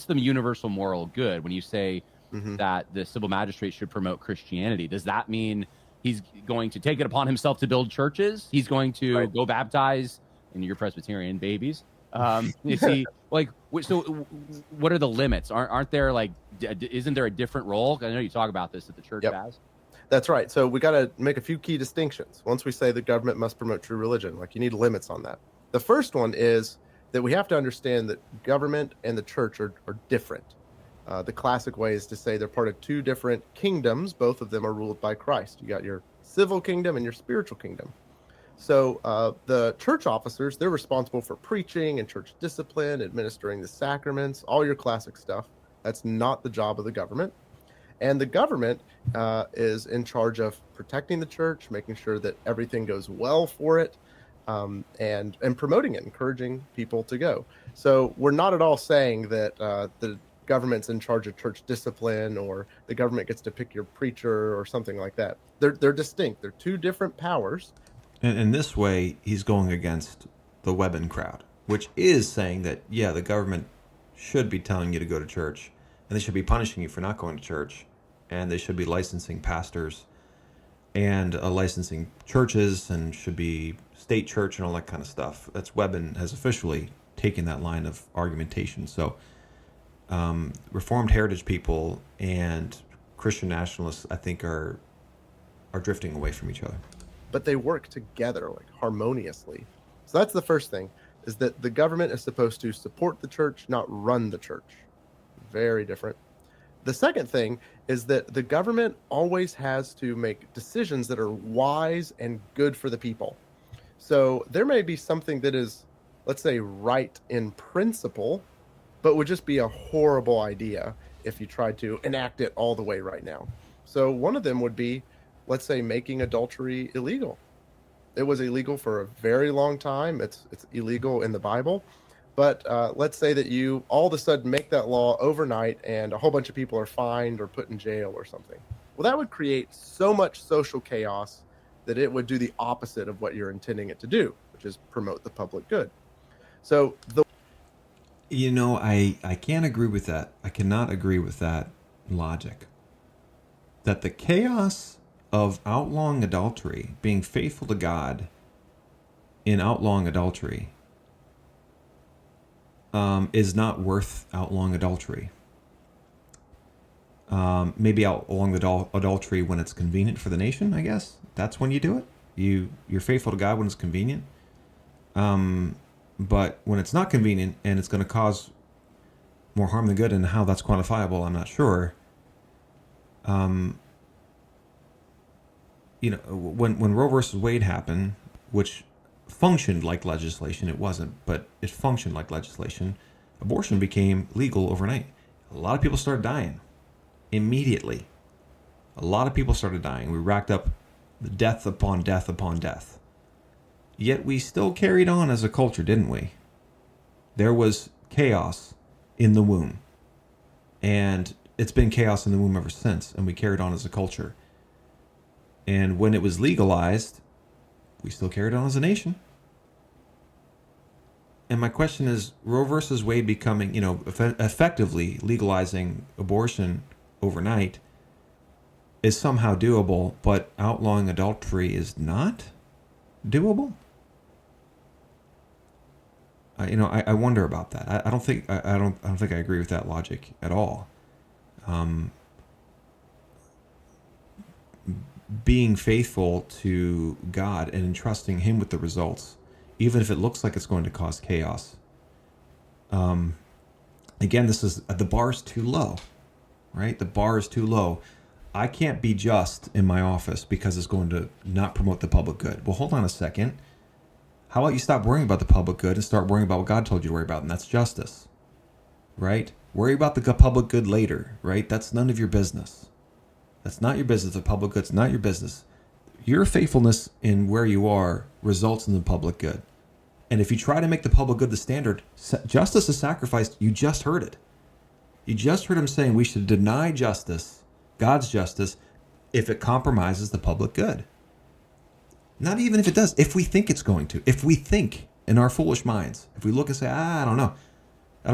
the universal moral good when you say that the civil magistrate should promote Christianity? Does that mean he's going to take it upon himself to build churches? He's going to go baptize, and you're Presbyterian, babies. Is he like, so what are the limits? Aren't there like, isn't there a different role? I know you talk about this that the church has. That's right. So we got to make a few key distinctions. Once we say the government must promote true religion, like you need limits on that. The first one is that we have to understand that government and the church are different. The classic way is to say they're part of two different kingdoms. Both of them are ruled by Christ. You got your civil kingdom and your spiritual kingdom. So the church officers, they're responsible for preaching and church discipline, administering the sacraments, all your classic stuff. That's not the job of the government. And the government is in charge of protecting the church, making sure that everything goes well for it, and promoting it, encouraging people to go. So we're not at all saying that the government's in charge of church discipline, or the government gets to pick your preacher or something like that. They're distinct. They're two different powers. And in this way, he's going against the Wherein crowd, which is saying that, yeah, the government should be telling you to go to church, and they should be punishing you for not going to church, and they should be licensing pastors and licensing churches, and should be state church and all that kind of stuff. That's Wherein has officially taken that line of argumentation. So Reformed heritage people and Christian nationalists, I think, are drifting away from each other. But they work together, like, harmoniously. So that's the first thing, is that the government is supposed to support the church, not run the church. Very different. The second thing is that the government always has to make decisions that are wise and good for the people. So there may be something that is, let's say, right in principle, but would just be a horrible idea if you tried to enact it all the way right now. So one of them would be, let's say, making adultery illegal. It was illegal for a very long time. It's illegal in the Bible. But let's say that you all of a sudden make that law overnight and a whole bunch of people are fined or put in jail or something. Well, that would create so much social chaos that it would do the opposite of what you're intending it to do, which is promote the public good. So I can't agree with that. I cannot agree with that logic. That the chaos of outlawing adultery, being faithful to God in outlawing adultery, is not worth outlawing adultery. Maybe outlawing adultery when it's convenient for the nation, I guess. That's when you do it. You're faithful to God when it's convenient. But when it's not convenient and it's going to cause more harm than good, and how that's quantifiable, I'm not sure. When Roe versus Wade happened, which functioned like legislation, it wasn't, but it functioned like legislation, abortion became legal overnight. A lot of people started dying immediately. A lot of people started dying. We racked up death upon death upon death. Yet we still carried on as a culture, didn't we? There was chaos in the womb. And it's been chaos in the womb ever since, and we carried on as a culture. And when it was legalized, we still carried on as a nation. And my question is, Roe versus Wade becoming, effectively legalizing abortion overnight is somehow doable, but outlawing adultery is not doable? I wonder about that. I don't think I agree with that logic at all. Being faithful to God and entrusting Him with the results, even if it looks like it's going to cause chaos. Again, the bar is too low, right? The bar is too low. I can't be just in my office because it's going to not promote the public good. Well, hold on a second. How about you stop worrying about the public good and start worrying about what God told you to worry about, and that's justice, right? Worry about the public good later, right? That's none of your business. That's not your business. The public good's not your business. Your faithfulness in where you are results in the public good. And if you try to make the public good the standard, justice is sacrificed. You just heard it. You just heard him saying we should deny justice, God's justice, if it compromises the public good. Not even if it does, if we think it's going to. If we think in our foolish minds, if we look and say, I don't know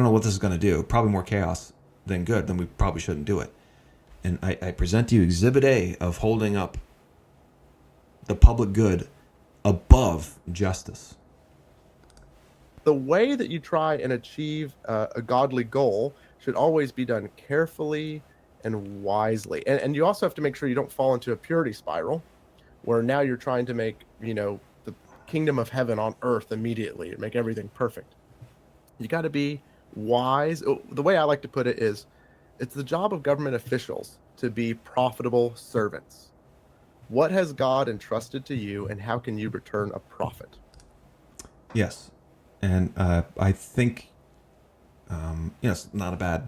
what this is going to do, probably more chaos than good, then we probably shouldn't do it. And I present to you Exhibit A of holding up the public good above justice. The way that you try and achieve a godly goal should always be done carefully and wisely. And you also have to make sure you don't fall into a purity spiral where now you're trying to make, the kingdom of heaven on earth immediately and make everything perfect. You got to be wise. The way I like to put it is, it's the job of government officials to be profitable servants. What has God entrusted to you, and how can you return a profit? Yes. And I think, it's not a bad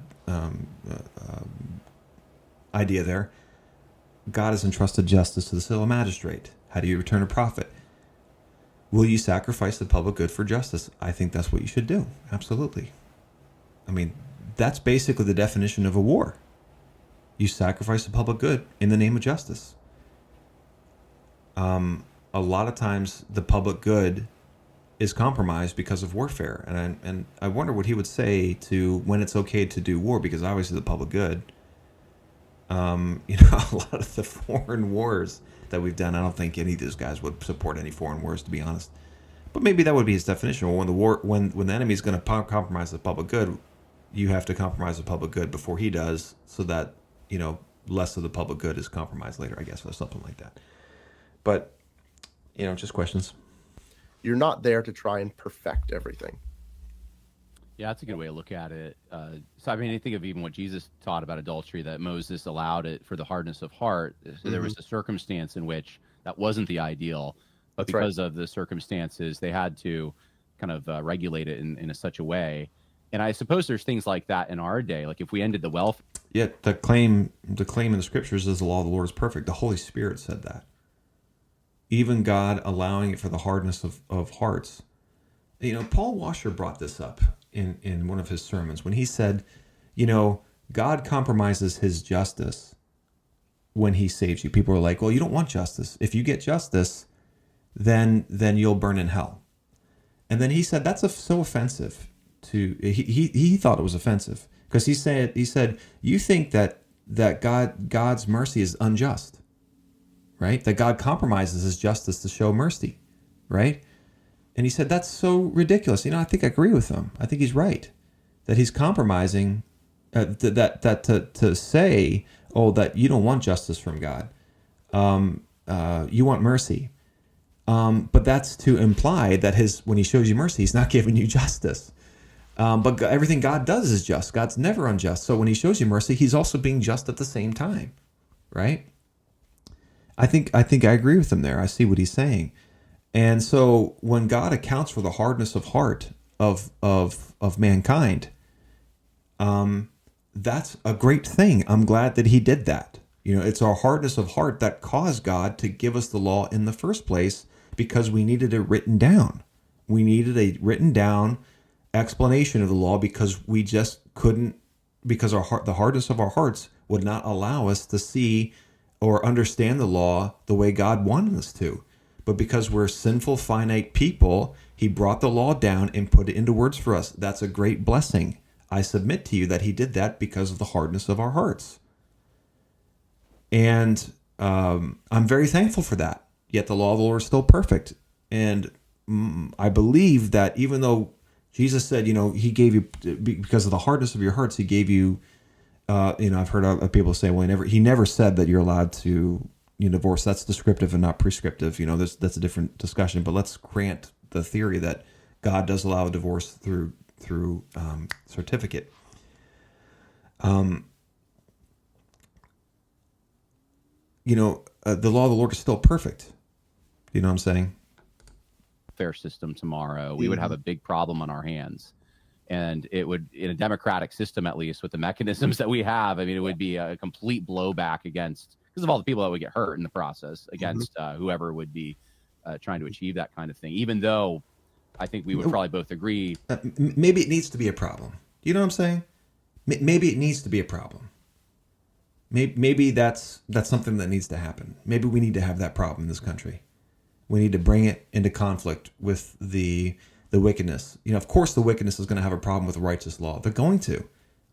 idea there. God has entrusted justice to the civil magistrate. How do you return a profit? Will you sacrifice the public good for justice? I think that's what you should do. Absolutely. I mean, that's basically the definition of a war. You sacrifice the public good in the name of justice. A lot of times the public good is compromised because of warfare. And I wonder what he would say to when it's okay to do war, because obviously the public good, a lot of the foreign wars that we've done, I don't think any of those guys would support any foreign wars, to be honest. But maybe that would be his definition. Well, when the enemy is going to compromise the public good, you have to compromise the public good before he does, so that less of the public good is compromised later, I guess, or something like that. But just questions. You're not there to try and perfect everything. Yeah, that's a good way to look at it. So, I mean, I think of even what Jesus taught about adultery, that Moses allowed it for the hardness of heart. So there was a circumstance in which that wasn't the ideal, but because of the circumstances, they had to kind of regulate it in such a way. And I suppose there's things like that in our day. Like if we ended the welfare. Yeah, the claim in the scriptures is the law of the Lord is perfect. The Holy Spirit said that. Even God allowing it for the hardness of hearts. Paul Washer brought this up in one of his sermons when he said, God compromises his justice when he saves you. People are like, well, you don't want justice. If you get justice, then you'll burn in hell. And then he said that's so offensive to he thought it was offensive because he said you think that God's mercy is unjust, right? That God compromises his justice to show mercy, right? And he said that's so ridiculous. I think I agree with him. I think he's right that he's compromising that to say, oh, that you don't want justice from God, you want mercy, but that's to imply that when he shows you mercy, he's not giving you justice. But everything God does is just. God's never unjust. So when he shows you mercy, he's also being just at the same time, right? I think I agree with him there. I see what he's saying. And so when God accounts for the hardness of heart of mankind, that's a great thing. I'm glad that he did that. It's our hardness of heart that caused God to give us the law in the first place, because we needed it written down. We needed a written down explanation of the law, because we just couldn't, because the hardness of our hearts would not allow us to see or understand the law the way God wanted us to. But because we're sinful, finite people, he brought the law down and put it into words for us. That's a great blessing. I submit to you that he did that because of the hardness of our hearts. And I'm very thankful for that. Yet the law of the Lord is still perfect. And I believe that even though Jesus said, he gave you, because of the hardness of your hearts, he gave you, I've heard other people say, well, he never said that you're allowed to divorce. That's descriptive and not prescriptive. That's a different discussion. But let's grant the theory that God does allow a divorce through certificate. The law of the Lord is still perfect. You know what I'm saying? Fair system tomorrow, we would have a big problem on our hands. And it would, in a democratic system, at least with the mechanisms that we have, I mean, it would be a complete blowback against, because of all the people that would get hurt in the process, against whoever would be trying to achieve that kind of thing. Even though I think we would probably both agree. Maybe it needs to be a problem. You know what I'm saying? Maybe it needs to be a problem. Maybe that's something that needs to happen. Maybe we need to have that problem in this country. We need to bring it into conflict with the wickedness. Of course, the wickedness is going to have a problem with righteous law. They're going to.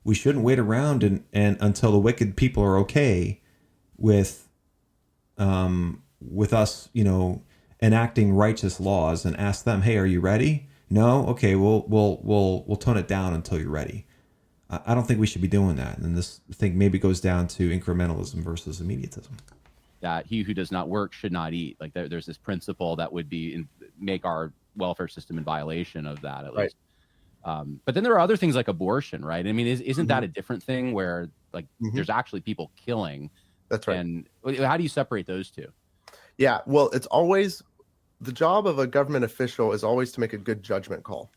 We shouldn't wait around and until the wicked people are okay with us, enacting righteous laws, and ask them, "Hey, are you ready?" No, okay, we'll tone it down until you're ready. I don't think we should be doing that. And this thing maybe goes down to incrementalism versus immediatism. That he who does not work should not eat. Like there's this principle that would make our welfare system in violation of that, at least. But then there are other things like abortion, right? I mean, isn't that a different thing where there's actually people killing? That's right. And how do you separate those two? Yeah, well, it's always the job of a government official is always to make a good judgment call.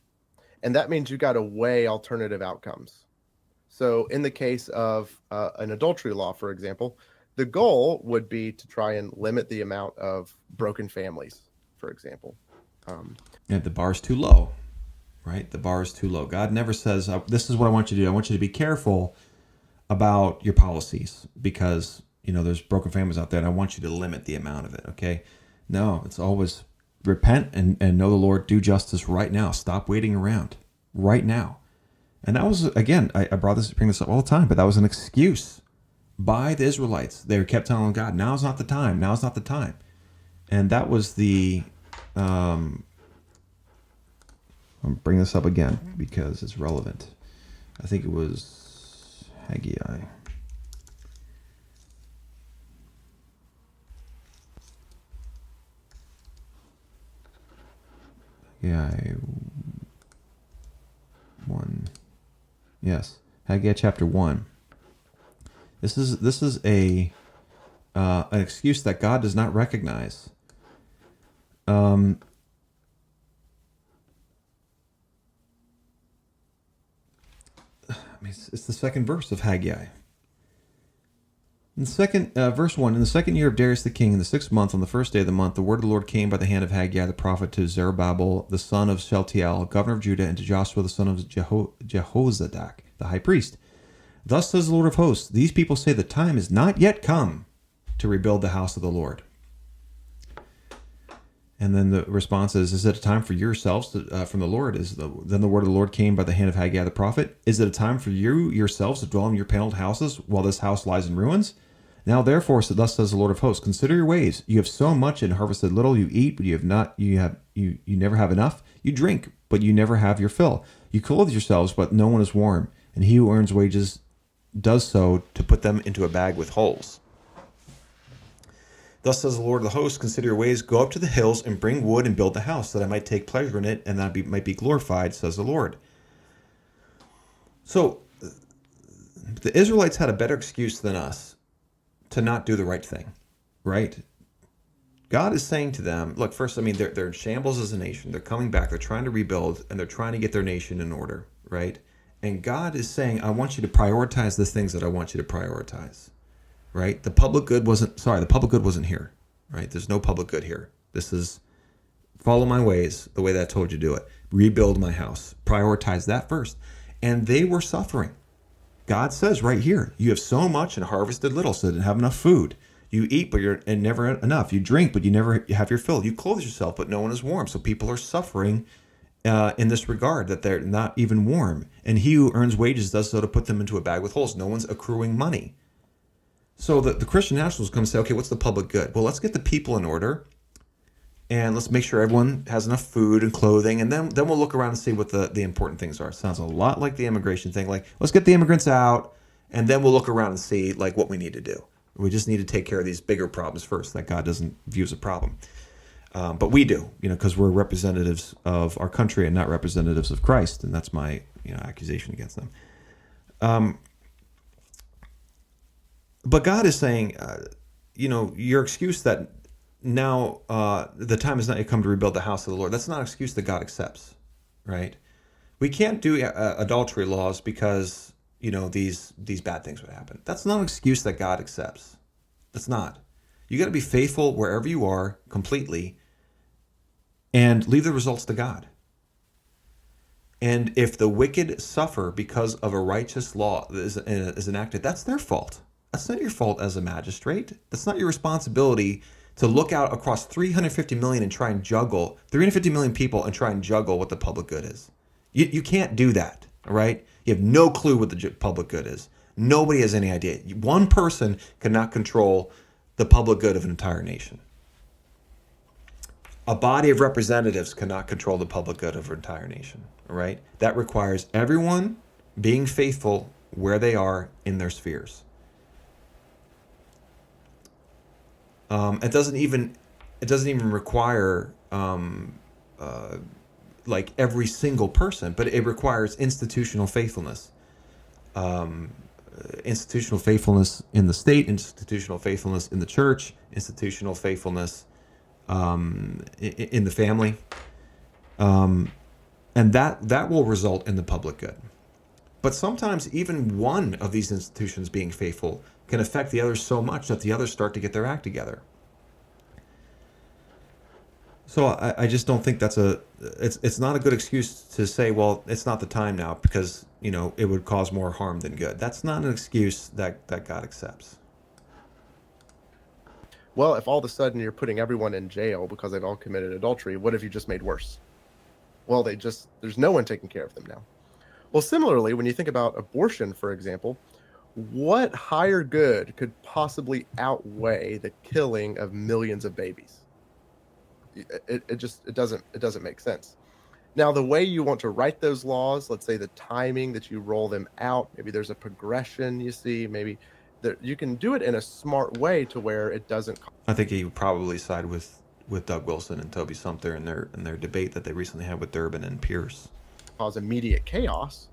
And that means you got to weigh alternative outcomes. So in the case of an adultery law, for example, the goal would be to try and limit the amount of broken families, for example. Yeah, the bar's too low, right? The bar is too low. God never says, this is what I want you to do. I want you to be careful about your policies because, there's broken families out there and I want you to limit the amount of it, okay? No, it's always repent and know the Lord, do justice right now. Stop waiting around right now. And that was, again, I bring this up all the time, but that was an excuse by the Israelites. They kept telling God, now's not the time. Now's not the time. And that was the, I'll bring this up again because it's relevant. I think it was Haggai. Haggai 1. Yes, Haggai chapter 1. This is an excuse that God does not recognize. It's the second verse of Haggai. In the second verse 1, in the second year of Darius the king, in the 6th month, on the 1st day of the month, the word of the Lord came by the hand of Haggai the prophet to Zerubbabel the son of Shealtiel, governor of Judah, and to Joshua the son of Jehozadak, the high priest. Thus says the Lord of hosts, these people say the time is not yet come to rebuild the house of the Lord. And then the response is it a time for yourselves from the Lord? Then the word of the Lord came by the hand of Haggai the prophet. Is it a time for you yourselves to dwell in your paneled houses while this house lies in ruins? Now therefore, thus says the Lord of hosts, consider your ways. You have sown much and harvested little. You eat, but you have not. You never have enough. You drink, but you never have your fill. You clothe yourselves, but no one is warm. And he who earns wages does so to put them into a bag with holes. Thus says the Lord of the hosts, consider your ways, go up to the hills and bring wood and build the house, that I might take pleasure in it and that I might be glorified, says the Lord. So the Israelites had a better excuse than us to not do the right thing, right? God is saying to them, look, first, they're in shambles as a nation. They're coming back. They're trying to rebuild, and they're trying to get their nation in order, right? And God is saying, I want you to prioritize the things that I want you to prioritize. Right? The public good wasn't here, right? There's no public good here. This is follow my ways the way that I told you to do it. Rebuild my house. Prioritize that first. And they were suffering. God says right here, you have so much and harvested little, so they didn't have enough food. You eat, but you're never enough. You drink, but you never have your fill. You clothe yourself, but no one is warm. So people are suffering in this regard, that they're not even warm. And he who earns wages does so to put them into a bag with holes. No one's accruing money. So the Christian nationalists come and say, okay, what's the public good? Well, let's get the people in order, and let's make sure everyone has enough food and clothing, and then we'll look around and see what the important things are. It sounds a lot like the immigration thing. Like, let's get the immigrants out, and then we'll look around and see like what we need to do. We just need to take care of these bigger problems first that God doesn't view as a problem. But we do, because we're representatives of our country and not representatives of Christ, and that's my accusation against them. But God is saying, your excuse that now the time has not yet come to rebuild the house of the Lord, that's not an excuse that God accepts, right? We can't do adultery laws because, these bad things would happen. That's not an excuse that God accepts. That's not. You got to be faithful wherever you are completely and leave the results to God. And if the wicked suffer because of a righteous law that is enacted, that's their fault. That's not your fault as a magistrate. That's not your responsibility to look out across 350 million and try and juggle 350 million people and try and juggle what the public good is. You can't do that, all right? You have no clue what the public good is. Nobody has any idea. One person cannot control the public good of an entire nation. A body of representatives cannot control the public good of an entire nation, all right? That requires everyone being faithful where they are in their spheres. It doesn't even require like every single person, but it requires institutional faithfulness. Institutional faithfulness in the state, institutional faithfulness in the church, institutional faithfulness in the family, and that will result in the public good. But sometimes even one of these institutions being faithful can affect the others so much that the others start to get their act together. So I just don't think it's not a good excuse to say, well, it's not the time now because, it would cause more harm than good. That's not an excuse that God accepts. Well, if all of a sudden you're putting everyone in jail because they've all committed adultery, what have you just made worse? Well, there's no one taking care of them now. Well, similarly, when you think about abortion, for example, what higher good could possibly outweigh the killing of millions of babies? It doesn't make sense. Now, the way you want to write those laws, let's say the timing that you roll them out, maybe there's a progression you see, maybe you can do it in a smart way to where it doesn't. I think he would probably side with Doug Wilson and Toby Sumter in their debate that they recently had with Durbin and Pierce. Cause immediate chaos,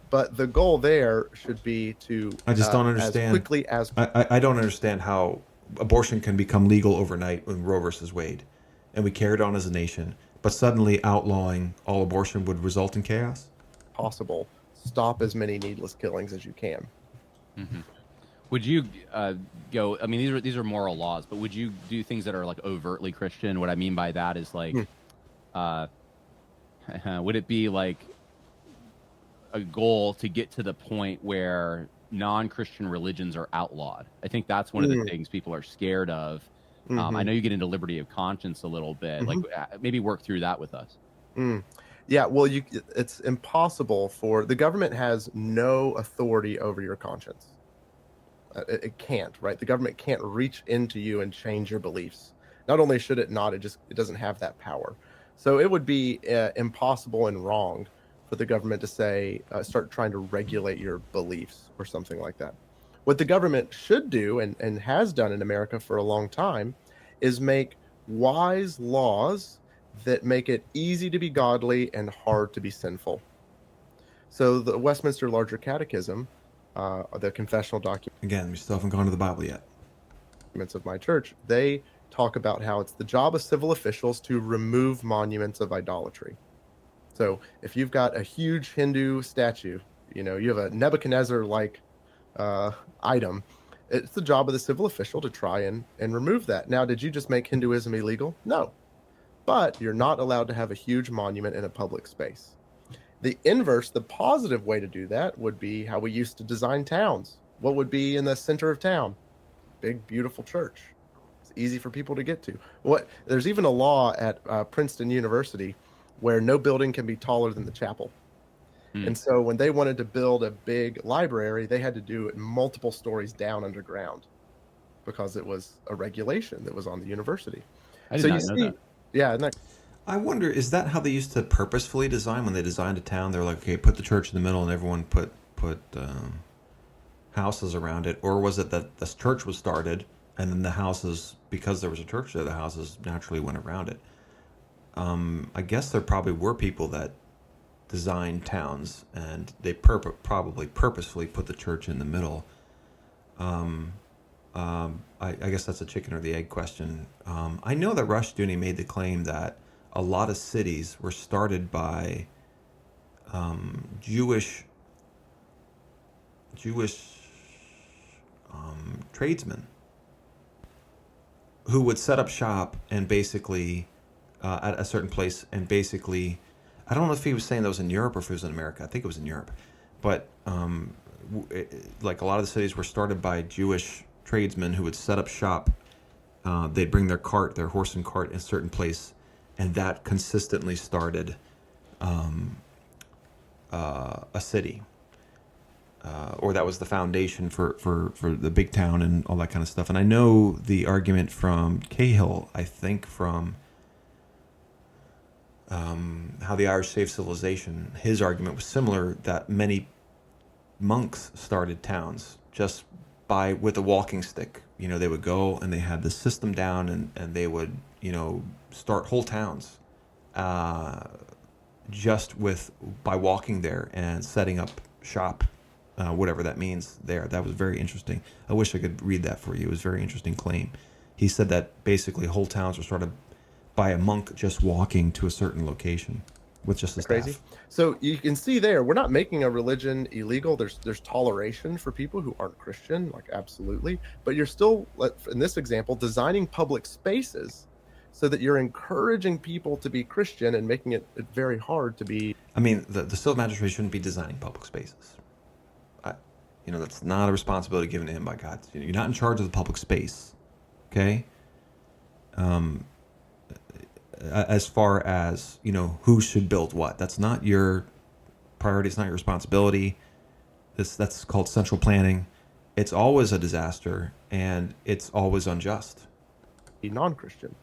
but the goal there should be to. I just don't understand. As quickly as I don't understand how abortion can become legal overnight with Roe versus Wade, and we carried on as a nation, but suddenly outlawing all abortion would result in chaos. Possible. Stop as many needless killings as you can. Mm-hmm. Would you go? I mean, these are moral laws, but would you do things that are like overtly Christian? What I mean by that is like, would it be like a goal to get to the point where non-Christian religions are outlawed? I think that's one of the things people are scared of. I know you get into liberty of conscience a little bit. Like maybe work through that with us. Yeah, well, it's impossible for the government has no authority over your conscience. It can't, right? The government can't reach into you and change your beliefs. Not only should it not, it doesn't have that power. So it would be impossible and wrong for the government to say, start trying to regulate your beliefs or something like that. What the government should do and has done in America for a long time is make wise laws that make it easy to be godly and hard to be sinful. So the Westminster Larger Catechism, the confessional document. Again, we still haven't gone to the Bible yet. Of my church, they talk about how it's the job of civil officials to remove monuments of idolatry. So if you've got a huge Hindu statue, you have a Nebuchadnezzar-like item, it's the job of the civil official to try and remove that. Now, did you just make Hinduism illegal? No. But you're not allowed to have a huge monument in a public space. The inverse, the positive way to do that would be how we used to design towns. What would be in the center of town? Big, beautiful church. It's easy for people to get to. There's even a law at Princeton University where no building can be taller than the chapel. And so when they wanted to build a big library, they had to do it multiple stories down underground because it was a regulation that was on the university. I did not know that. Yeah. I wonder, is that how they used to purposefully design when they designed a town? They're like, okay, put the church in the middle and everyone put houses around it. Or was it that this church was started and then the houses, because there was a church there, the houses naturally went around it? I guess there probably were people that designed towns and they probably purposefully put the church in the middle. I guess that's a chicken or the egg question. I know that Rushdoony made the claim that a lot of cities were started by Jewish tradesmen who would set up shop and basically at a certain place and basically, I don't know if he was saying that was in Europe or if it was in America. I think it was in Europe, but like a lot of the cities were started by Jewish tradesmen who would set up shop. They'd bring their horse and cart in a certain place, and that consistently started a city, or that was the foundation for the big town and all that kind of stuff. And I know the argument from Cahill, I think from How the Irish Saved Civilization, his argument was similar, that many monks started towns just with a walking stick. They would go and they had the system down and they would, start whole towns just by walking there and setting up shop, whatever that means there. That was very interesting. I wish I could read that for you. It was a very interesting claim. He said that basically whole towns were started by a monk just walking to a certain location with just a staff. Crazy. So you can see there, we're not making a religion illegal. There's toleration for people who aren't Christian, like absolutely. But you're still, in this example, designing public spaces so that you're encouraging people to be Christian and making it very hard to be. I mean, the civil magistrate shouldn't be designing public spaces. That's not a responsibility given to him by God. You're not in charge of the public space, okay? As far as, who should build what. That's not your priority. It's not your responsibility. That's called central planning. It's always a disaster, and it's always unjust. Be non-Christian.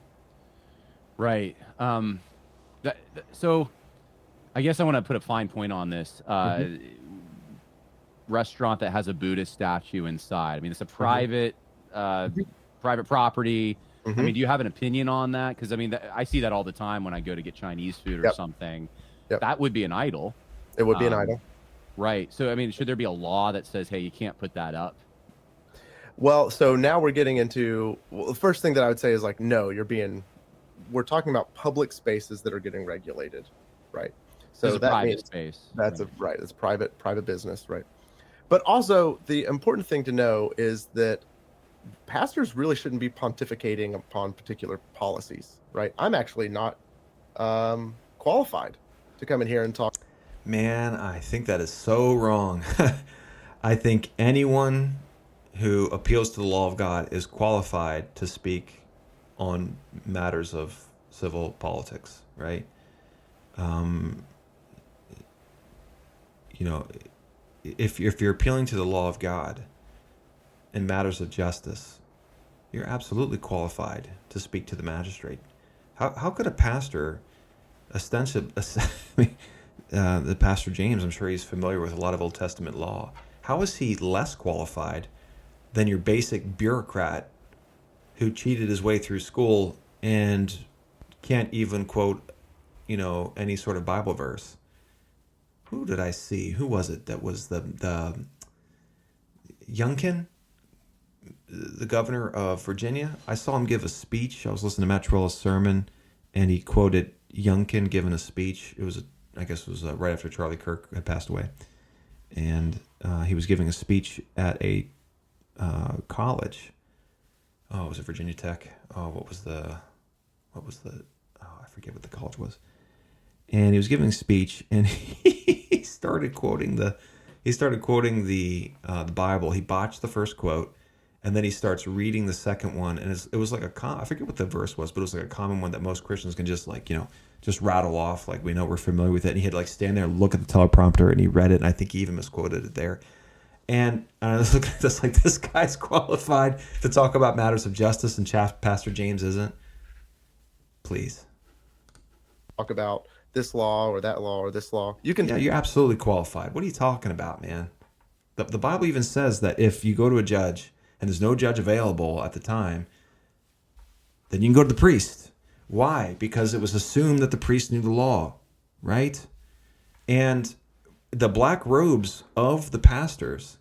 Right. So I guess I want to put a fine point on this. Restaurant that has a Buddhist statue inside. I mean, it's a private private property. I mean, do you have an opinion on that? Because I mean, I see that all the time when I go to get Chinese food or something. That would be an idol. It would be an idol. Right. So I mean, should there be a law that says, hey, you can't put that up? Well, so now we're getting into, the first thing that I would say is like, no, we're talking about public spaces that are getting regulated, right? So that private space. That's right. It's private business, right? But also the important thing to know is that pastors really shouldn't be pontificating upon particular policies, right? I'm actually not qualified to come in here and talk. Man, I think that is so wrong. I think anyone who appeals to the law of God is qualified to speak on matters of civil politics, right? If you're appealing to the law of God in matters of justice, you're absolutely qualified to speak to the magistrate. How could a pastor, the Pastor James, I'm sure he's familiar with a lot of Old Testament law. How is he less qualified than your basic bureaucrat who cheated his way through school and can't even quote, any sort of Bible verse? Who did I see? Who was it that was the Youngkin, the governor of Virginia? I saw him give a speech. I was listening to Matt Trela's sermon, and he quoted Youngkin giving a speech. It was, right after Charlie Kirk had passed away, and he was giving a speech at a college. Oh, was it Virginia Tech? Oh, what was the? I forget what the college was. And he was giving a speech, and he started quoting the Bible. He botched the first quote, and then he starts reading the second one, and it was like I forget what the verse was, but it was like a common one that most Christians can just just rattle off, like we're familiar with it. And he had to stand there and look at the teleprompter, and he read it, and I think he even misquoted it there. And I was looking at this like, this guy's qualified to talk about matters of justice, and Pastor James isn't. Please talk about this law or that law or this law. Yeah, you're absolutely qualified. What are you talking about, man? The Bible even says that if you go to a judge and there's no judge available at the time, then you can go to the priest. Why? Because it was assumed that the priest knew the law, right? And the black robes of the pastors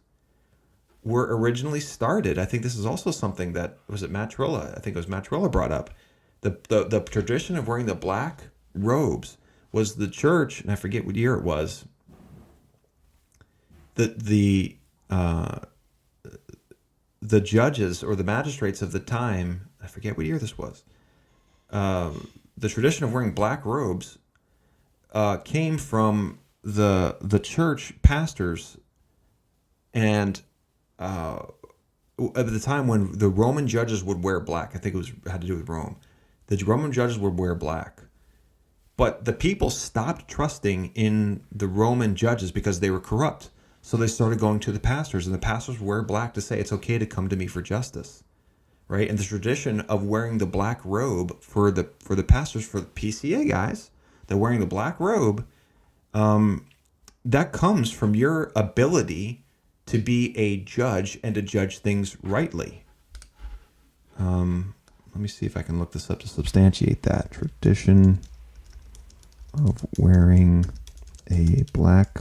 were originally started. I think this is also something that, was it Matt Trella? I think it was Matt Trella brought up. The tradition of wearing the black robes was the church, and I forget what year it was. The judges or the magistrates of the time, I forget what year this was. The tradition of wearing black robes came from the church pastors, and at the time when the Roman judges would wear black, I think had to do with Rome. The Roman judges would wear black. But the people stopped trusting in the Roman judges because they were corrupt. So they started going to the pastors, and the pastors wear black to say it's okay to come to me for justice, right? And the tradition of wearing the black robe for the pastors, for the PCA guys, they're wearing the black robe. That comes from your ability to be a judge and to judge things rightly. Let me see if I can look this up to substantiate that. Tradition of wearing a black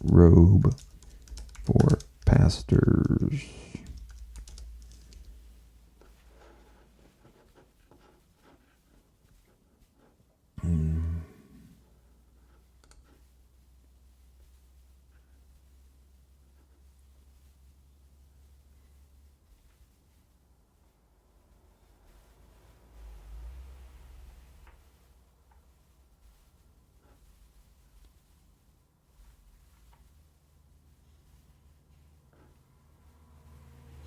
robe for pastors.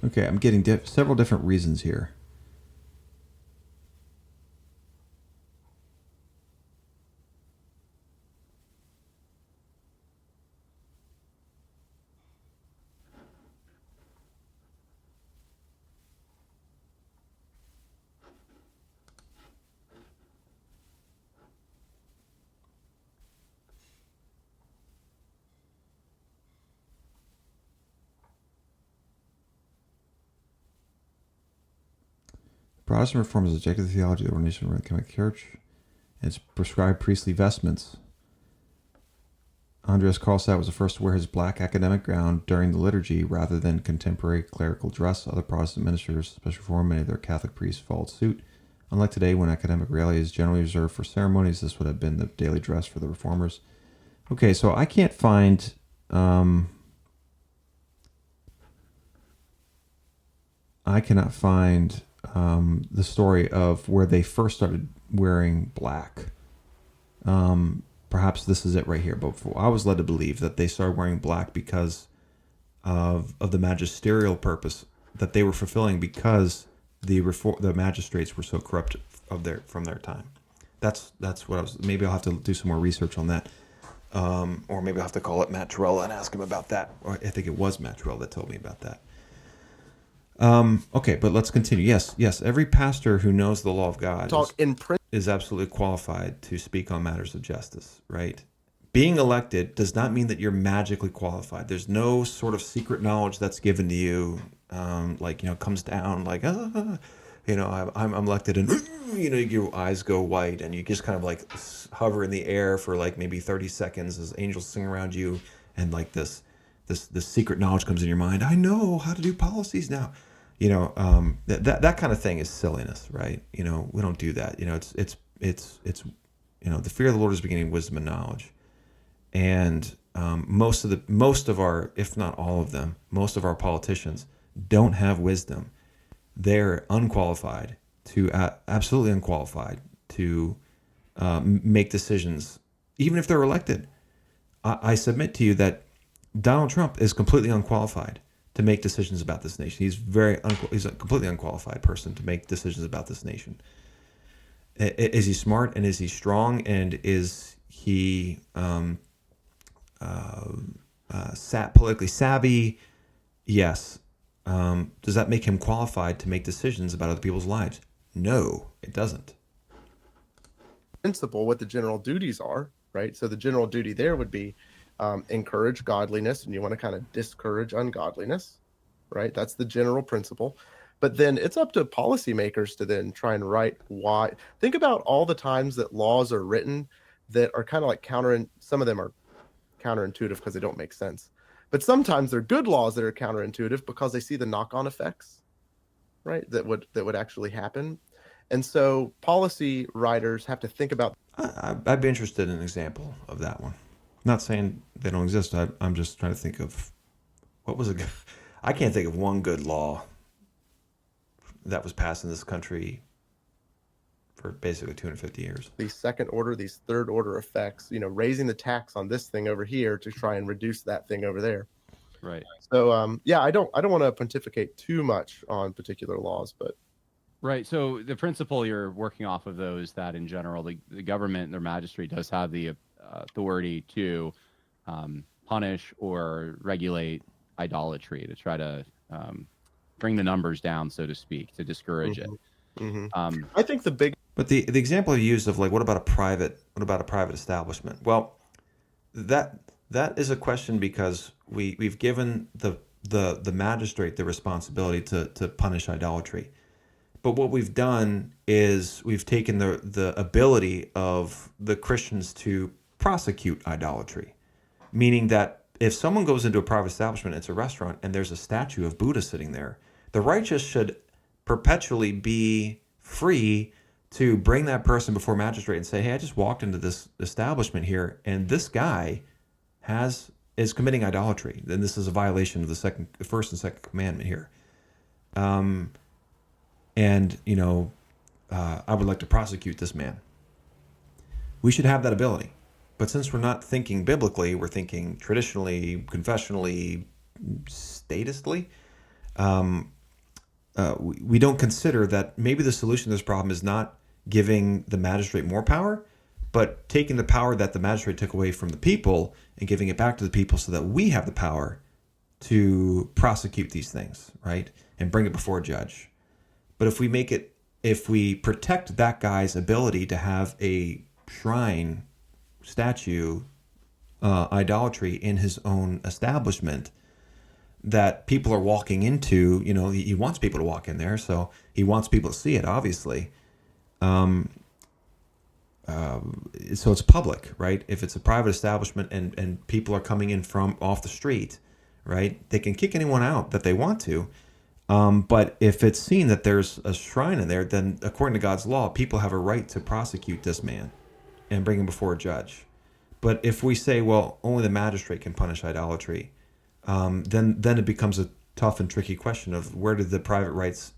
Okay, I'm getting several different reasons here. Protestant reform has rejected the theology of the ordination of the Roman Catholic Church and its prescribed priestly vestments. Andreas Karlstadt was the first to wear his black academic gown during the liturgy rather than contemporary clerical dress. Other Protestant ministers, especially reform, many of their Catholic priests followed suit. Unlike today, when academic regalia is generally reserved for ceremonies, this would have been the daily dress for the reformers. Okay, so I can't find... I cannot find the story of where they first started wearing black. Perhaps this is it right here. But I was led to believe that they started wearing black because of the magisterial purpose that they were fulfilling, because the magistrates were so corrupt from their time. That's what I was. Maybe I'll have to do some more research on that, or maybe I'll have to call it Matt Terrell and ask him about that. Or I think it was Matt Terrell that told me about that. Okay, but let's continue. Yes. Every pastor who knows the law of God is absolutely qualified to speak on matters of justice, right? Being elected does not mean that you're magically qualified. There's no sort of secret knowledge that's given to you, comes down like, I'm elected, and your eyes go white, and you just kind of like hover in the air for like maybe 30 seconds as angels sing around you, and like this secret knowledge comes in your mind. I know how to do policies now. That kind of thing is silliness, right? We don't do that. It's the fear of the Lord is the beginning of wisdom and knowledge. And most of our, if not all of them, most of our politicians don't have wisdom. They're unqualified absolutely unqualified to make decisions, even if they're elected. I submit to you that Donald Trump is completely unqualified to make decisions about this nation. He's he's a completely unqualified person to make decisions about this nation. Is he smart, and is he strong, and is he politically savvy? Yes. Does that make him qualified to make decisions about other people's lives? No, it doesn't. Principle what the general duties are, right? So the general duty there would be encourage godliness, and you want to kind of discourage ungodliness, right? That's the general principle. But then it's up to policymakers to then try and write why. Think about all the times that laws are written that are kind of like some of them are counterintuitive because they don't make sense. But sometimes they're good laws that are counterintuitive because they see the knock-on effects, right? That would actually happen. And so policy writers have to think about. I'd be interested in an example of that one. Not saying they don't exist. I'm just trying to think of what was I can't think of one good law that was passed in this country for basically 250 years. These second order, these third order effects, raising the tax on this thing over here to try and reduce that thing over there. Right. So, I don't want to pontificate too much on particular laws, but. Right. So the principle you're working off of, though, is that in general, the government, their magistrate, does have the authority to punish or regulate idolatry, to try to bring the numbers down, so to speak, to discourage it. Mm-hmm. I think but the example you used of like, what about a private establishment? Well, that is a question because we've given the magistrate the responsibility to punish idolatry. But what we've done is we've taken the ability of the Christians to prosecute idolatry, meaning that if someone goes into a private establishment, it's a restaurant, and there's a statue of Buddha sitting there, the righteous should perpetually be free to bring that person before magistrate and say, hey, I just walked into this establishment here, and this guy is committing idolatry. Then this is a violation of the first and second commandment here. I would like to prosecute this man. We should have that ability. But since we're not thinking biblically, we're thinking traditionally, confessionally, statistly, we don't consider that maybe the solution to this problem is not giving the magistrate more power, but taking the power that the magistrate took away from the people and giving it back to the people so that we have the power to prosecute these things, right? And bring it before a judge. But if we protect that guy's ability to have a shrine, statue, idolatry in his own establishment that people are walking into, he wants people to walk in there, so he wants people to see it, obviously. So it's public, right? If it's a private establishment and people are coming in from off the street, right? They can kick anyone out that they want to. But if it's seen that there's a shrine in there, then according to God's law, people have a right to prosecute this man and bring him before a judge. But if we say, well, only the magistrate can punish idolatry, then it becomes a tough and tricky question of where did the private rights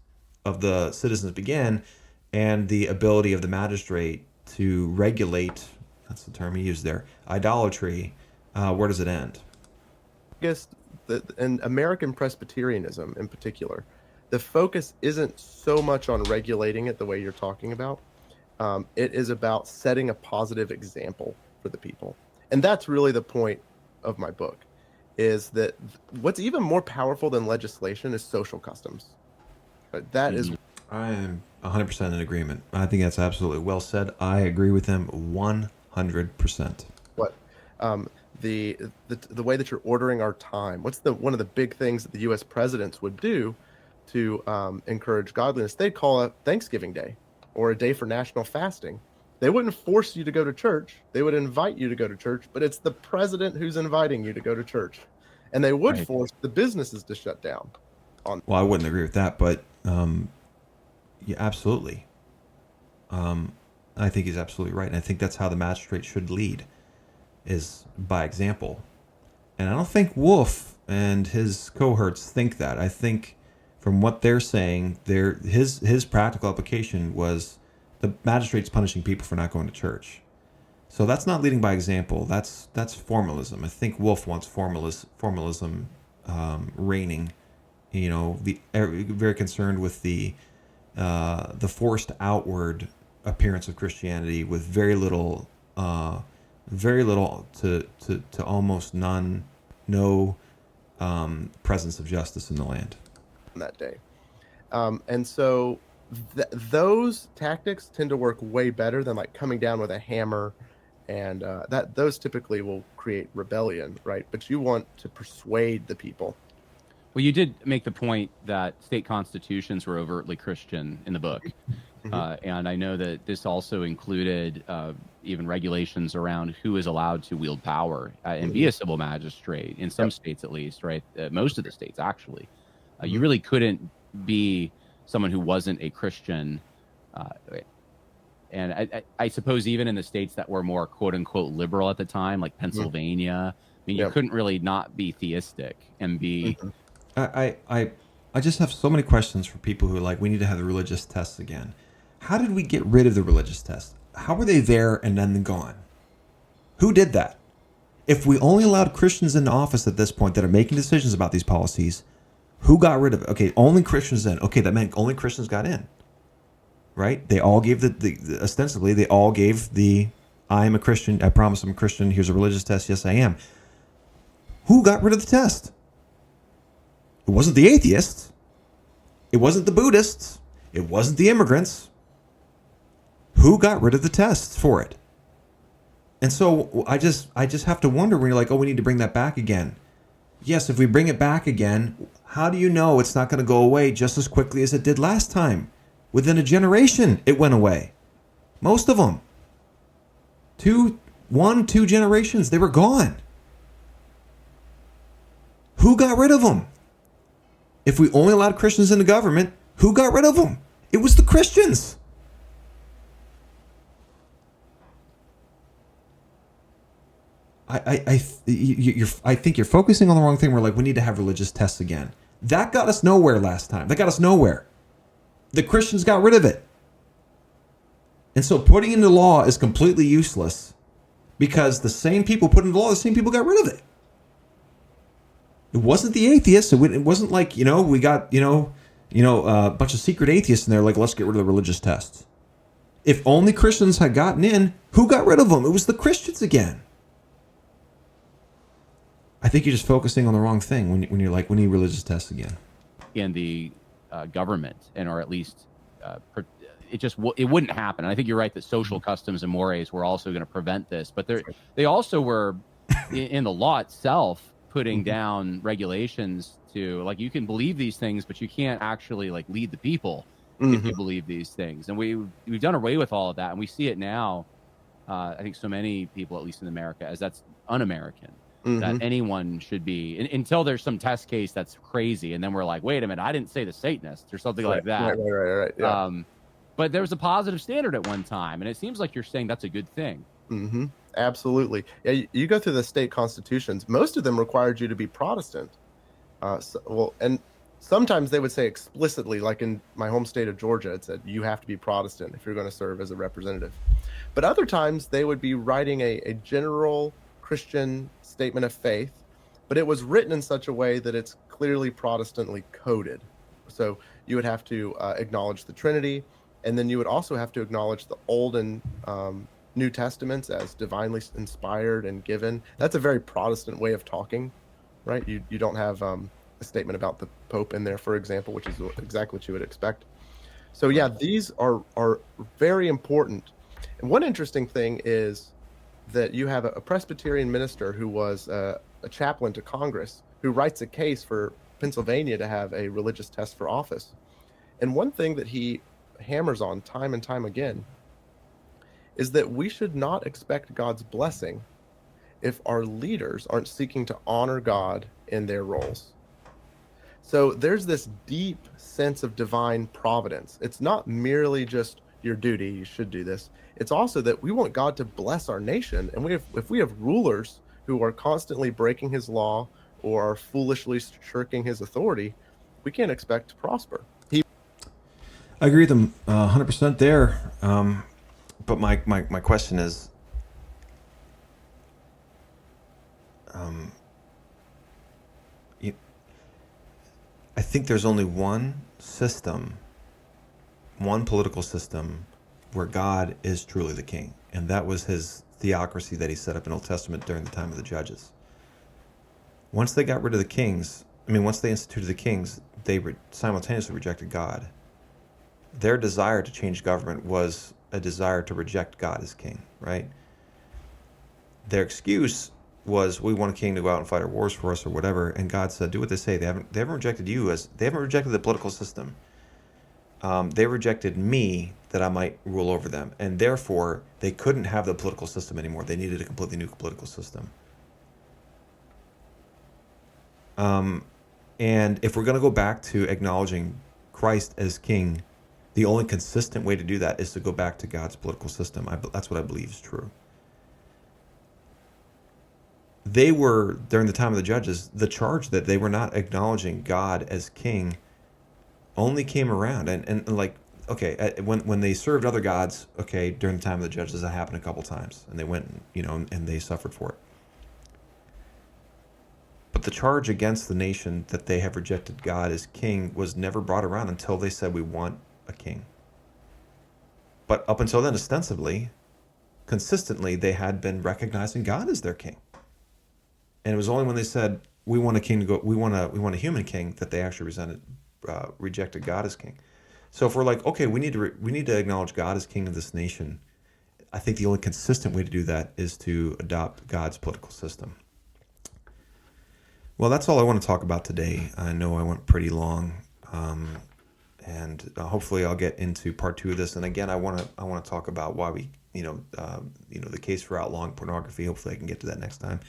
of the citizens begin and the ability of the magistrate to regulate, that's the term he used there, idolatry, where does it end? I guess in American Presbyterianism in particular, the focus isn't so much on regulating it the way you're talking about. It is about setting a positive example for the people. And that's really the point of my book, is that what's even more powerful than legislation is social customs. That is... I am 100% in agreement. I think that's absolutely well said. I agree with him 100%. What? The way that you're ordering our time. What's one of the big things that the U.S. presidents would do to encourage godliness? They'd call a Thanksgiving Day or a day for national fasting. They wouldn't force you to go to church. They would invite you to go to church, but it's the president who's inviting you to go to church. And they would force the businesses to shut down. Well, I wouldn't agree with that, but yeah, absolutely. I think he's absolutely right. And I think that's how the magistrate should lead, is by example. And I don't think Wolf and his cohorts think that. I think from what they're saying, his practical application was the magistrate's punishing people for not going to church. So that's not leading by example. That's formalism. I think Wolf wants formalism reigning. Very concerned with the forced outward appearance of Christianity with very little to almost no presence of justice in the land that day. And so those tactics tend to work way better than like coming down with a hammer, and those typically will create rebellion, right? But you want to persuade the people. Well, you did make the point that state constitutions were overtly Christian in the book. And I know that this also included even regulations around who is allowed to wield power and be a civil magistrate in some states, at least, right? Most of the states, actually. You really couldn't be someone who wasn't a Christian. And I suppose even in the states that were more quote unquote liberal at the time, like Pennsylvania, I mean, you couldn't really not be theistic and be. I just have so many questions for people who are like, we need to have the religious tests again. How did we get rid of the religious tests? How were they there and then gone? Who did that? If we only allowed Christians into office at this point that are making decisions about these policies, who got rid of it? Okay, only Christians in. Okay, that meant only Christians got in. Right? They all gave ostensibly, they all gave I am a Christian, I promise I'm a Christian, here's a religious test, yes I am. Who got rid of the test? It wasn't the atheists. It wasn't the Buddhists. It wasn't the immigrants. Who got rid of the tests for it? And so I just have to wonder when you're like, oh, we need to bring that back again. Yes, if we bring it back again, how do you know it's not going to go away just as quickly as it did last time? Within a generation, it went away. Most of them. 2 generations, they were gone. Who got rid of them? If we only allowed Christians in the government, who got rid of them? It was the Christians. I think you're focusing on the wrong thing. We're like, we need to have religious tests again. That got us nowhere last time. That got us nowhere. The Christians got rid of it. And so putting into law is completely useless because the same people put into law, the same people got rid of it. It wasn't the atheists. It wasn't like, we got, a bunch of secret atheists in there, like, let's get rid of the religious tests. If only Christians had gotten in, who got rid of them? It was the Christians again. I think you're just focusing on the wrong thing when you're like, we need religious tests again. In the government, or at least it wouldn't happen. And I think you're right that social customs and mores were also going to prevent this, but they also were in the law itself putting down regulations to, like, you can believe these things, but you can't actually, like, lead the people if you believe these things. And we've done away with all of that, and we see it now. I think so many people, at least in America, as that's un-American. That anyone should be, until there's some test case that's crazy, and then we're like, wait a minute, I didn't say the Satanists or something like that. Right. Yeah. But there was a positive standard at one time, and it seems like you're saying that's a good thing. Absolutely. Yeah, you go through the state constitutions. Most of them required you to be Protestant. And sometimes they would say explicitly, like in my home state of Georgia, it said you have to be Protestant if you're going to serve as a representative. But other times they would be writing a general Christian statement of faith, but it was written in such a way that it's clearly Protestantly coded. So you would have to acknowledge the Trinity, and then you would also have to acknowledge the Old and New Testaments as divinely inspired and given. That's a very Protestant way of talking, right? You don't have a statement about the Pope in there, for example, which is exactly what you would expect. So yeah, these are very important. And one interesting thing is that you have a Presbyterian minister who was a chaplain to Congress who writes a case for Pennsylvania to have a religious test for office. And one thing that he hammers on time and time again is that we should not expect God's blessing if our leaders aren't seeking to honor God in their roles. So there's this deep sense of divine providence. It's not merely just your duty, you should do this. It's also that we want God to bless our nation. And if we have rulers who are constantly breaking his law or are foolishly shirking his authority, we can't expect to prosper. I agree with them 100% there. But my question is, I think there's only one political system where God is truly the king. And that was his theocracy that he set up in Old Testament during the time of the judges. Once they got rid of the kings, once they instituted the kings, they simultaneously rejected God. Their desire to change government was a desire to reject God as king, right? Their excuse was, we want a king to go out and fight our wars for us or whatever. And God said, do what they say. They haven't rejected you they haven't rejected the political system. They rejected me that I might rule over them. And therefore, they couldn't have the political system anymore. They needed a completely new political system. And if we're going to go back to acknowledging Christ as king, the only consistent way to do that is to go back to God's political system. That's what I believe is true. They were, during the time of the judges, the charge that they were not acknowledging God as king only came around. And like, okay, when they served other gods, okay, during the time of the judges, that happened a couple times. And they went, and they suffered for it. But the charge against the nation that they have rejected God as king was never brought around until they said, we want a king. But up until then, ostensibly, consistently, they had been recognizing God as their king. And it was only when they said, we want a king to go, we want a human king, that they actually rejected God as king. So if we're like, okay, we need to acknowledge God as king of this nation, I think the only consistent way to do that is to adopt God's political system. Well, that's all I want to talk about today. I know I went pretty long, and hopefully I'll get into part 2 of this. And again, I want to talk about why we, the case for outlawing pornography. Hopefully I can get to that next time.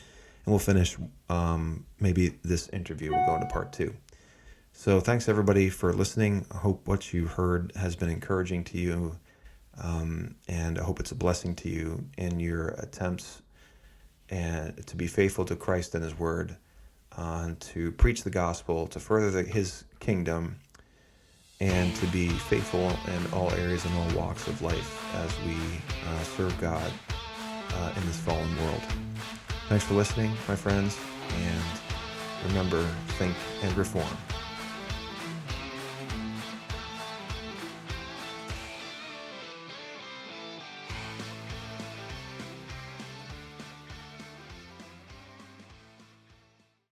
And we'll finish maybe this interview. We'll go into part 2. So thanks everybody for listening. I hope what you heard has been encouraging to you, and I hope it's a blessing to you in your attempts and to be faithful to Christ and His Word, to preach the gospel, to further His kingdom, and to be faithful in all areas and all walks of life as we serve God in this fallen world. Thanks for listening, my friends, and remember, think and reform.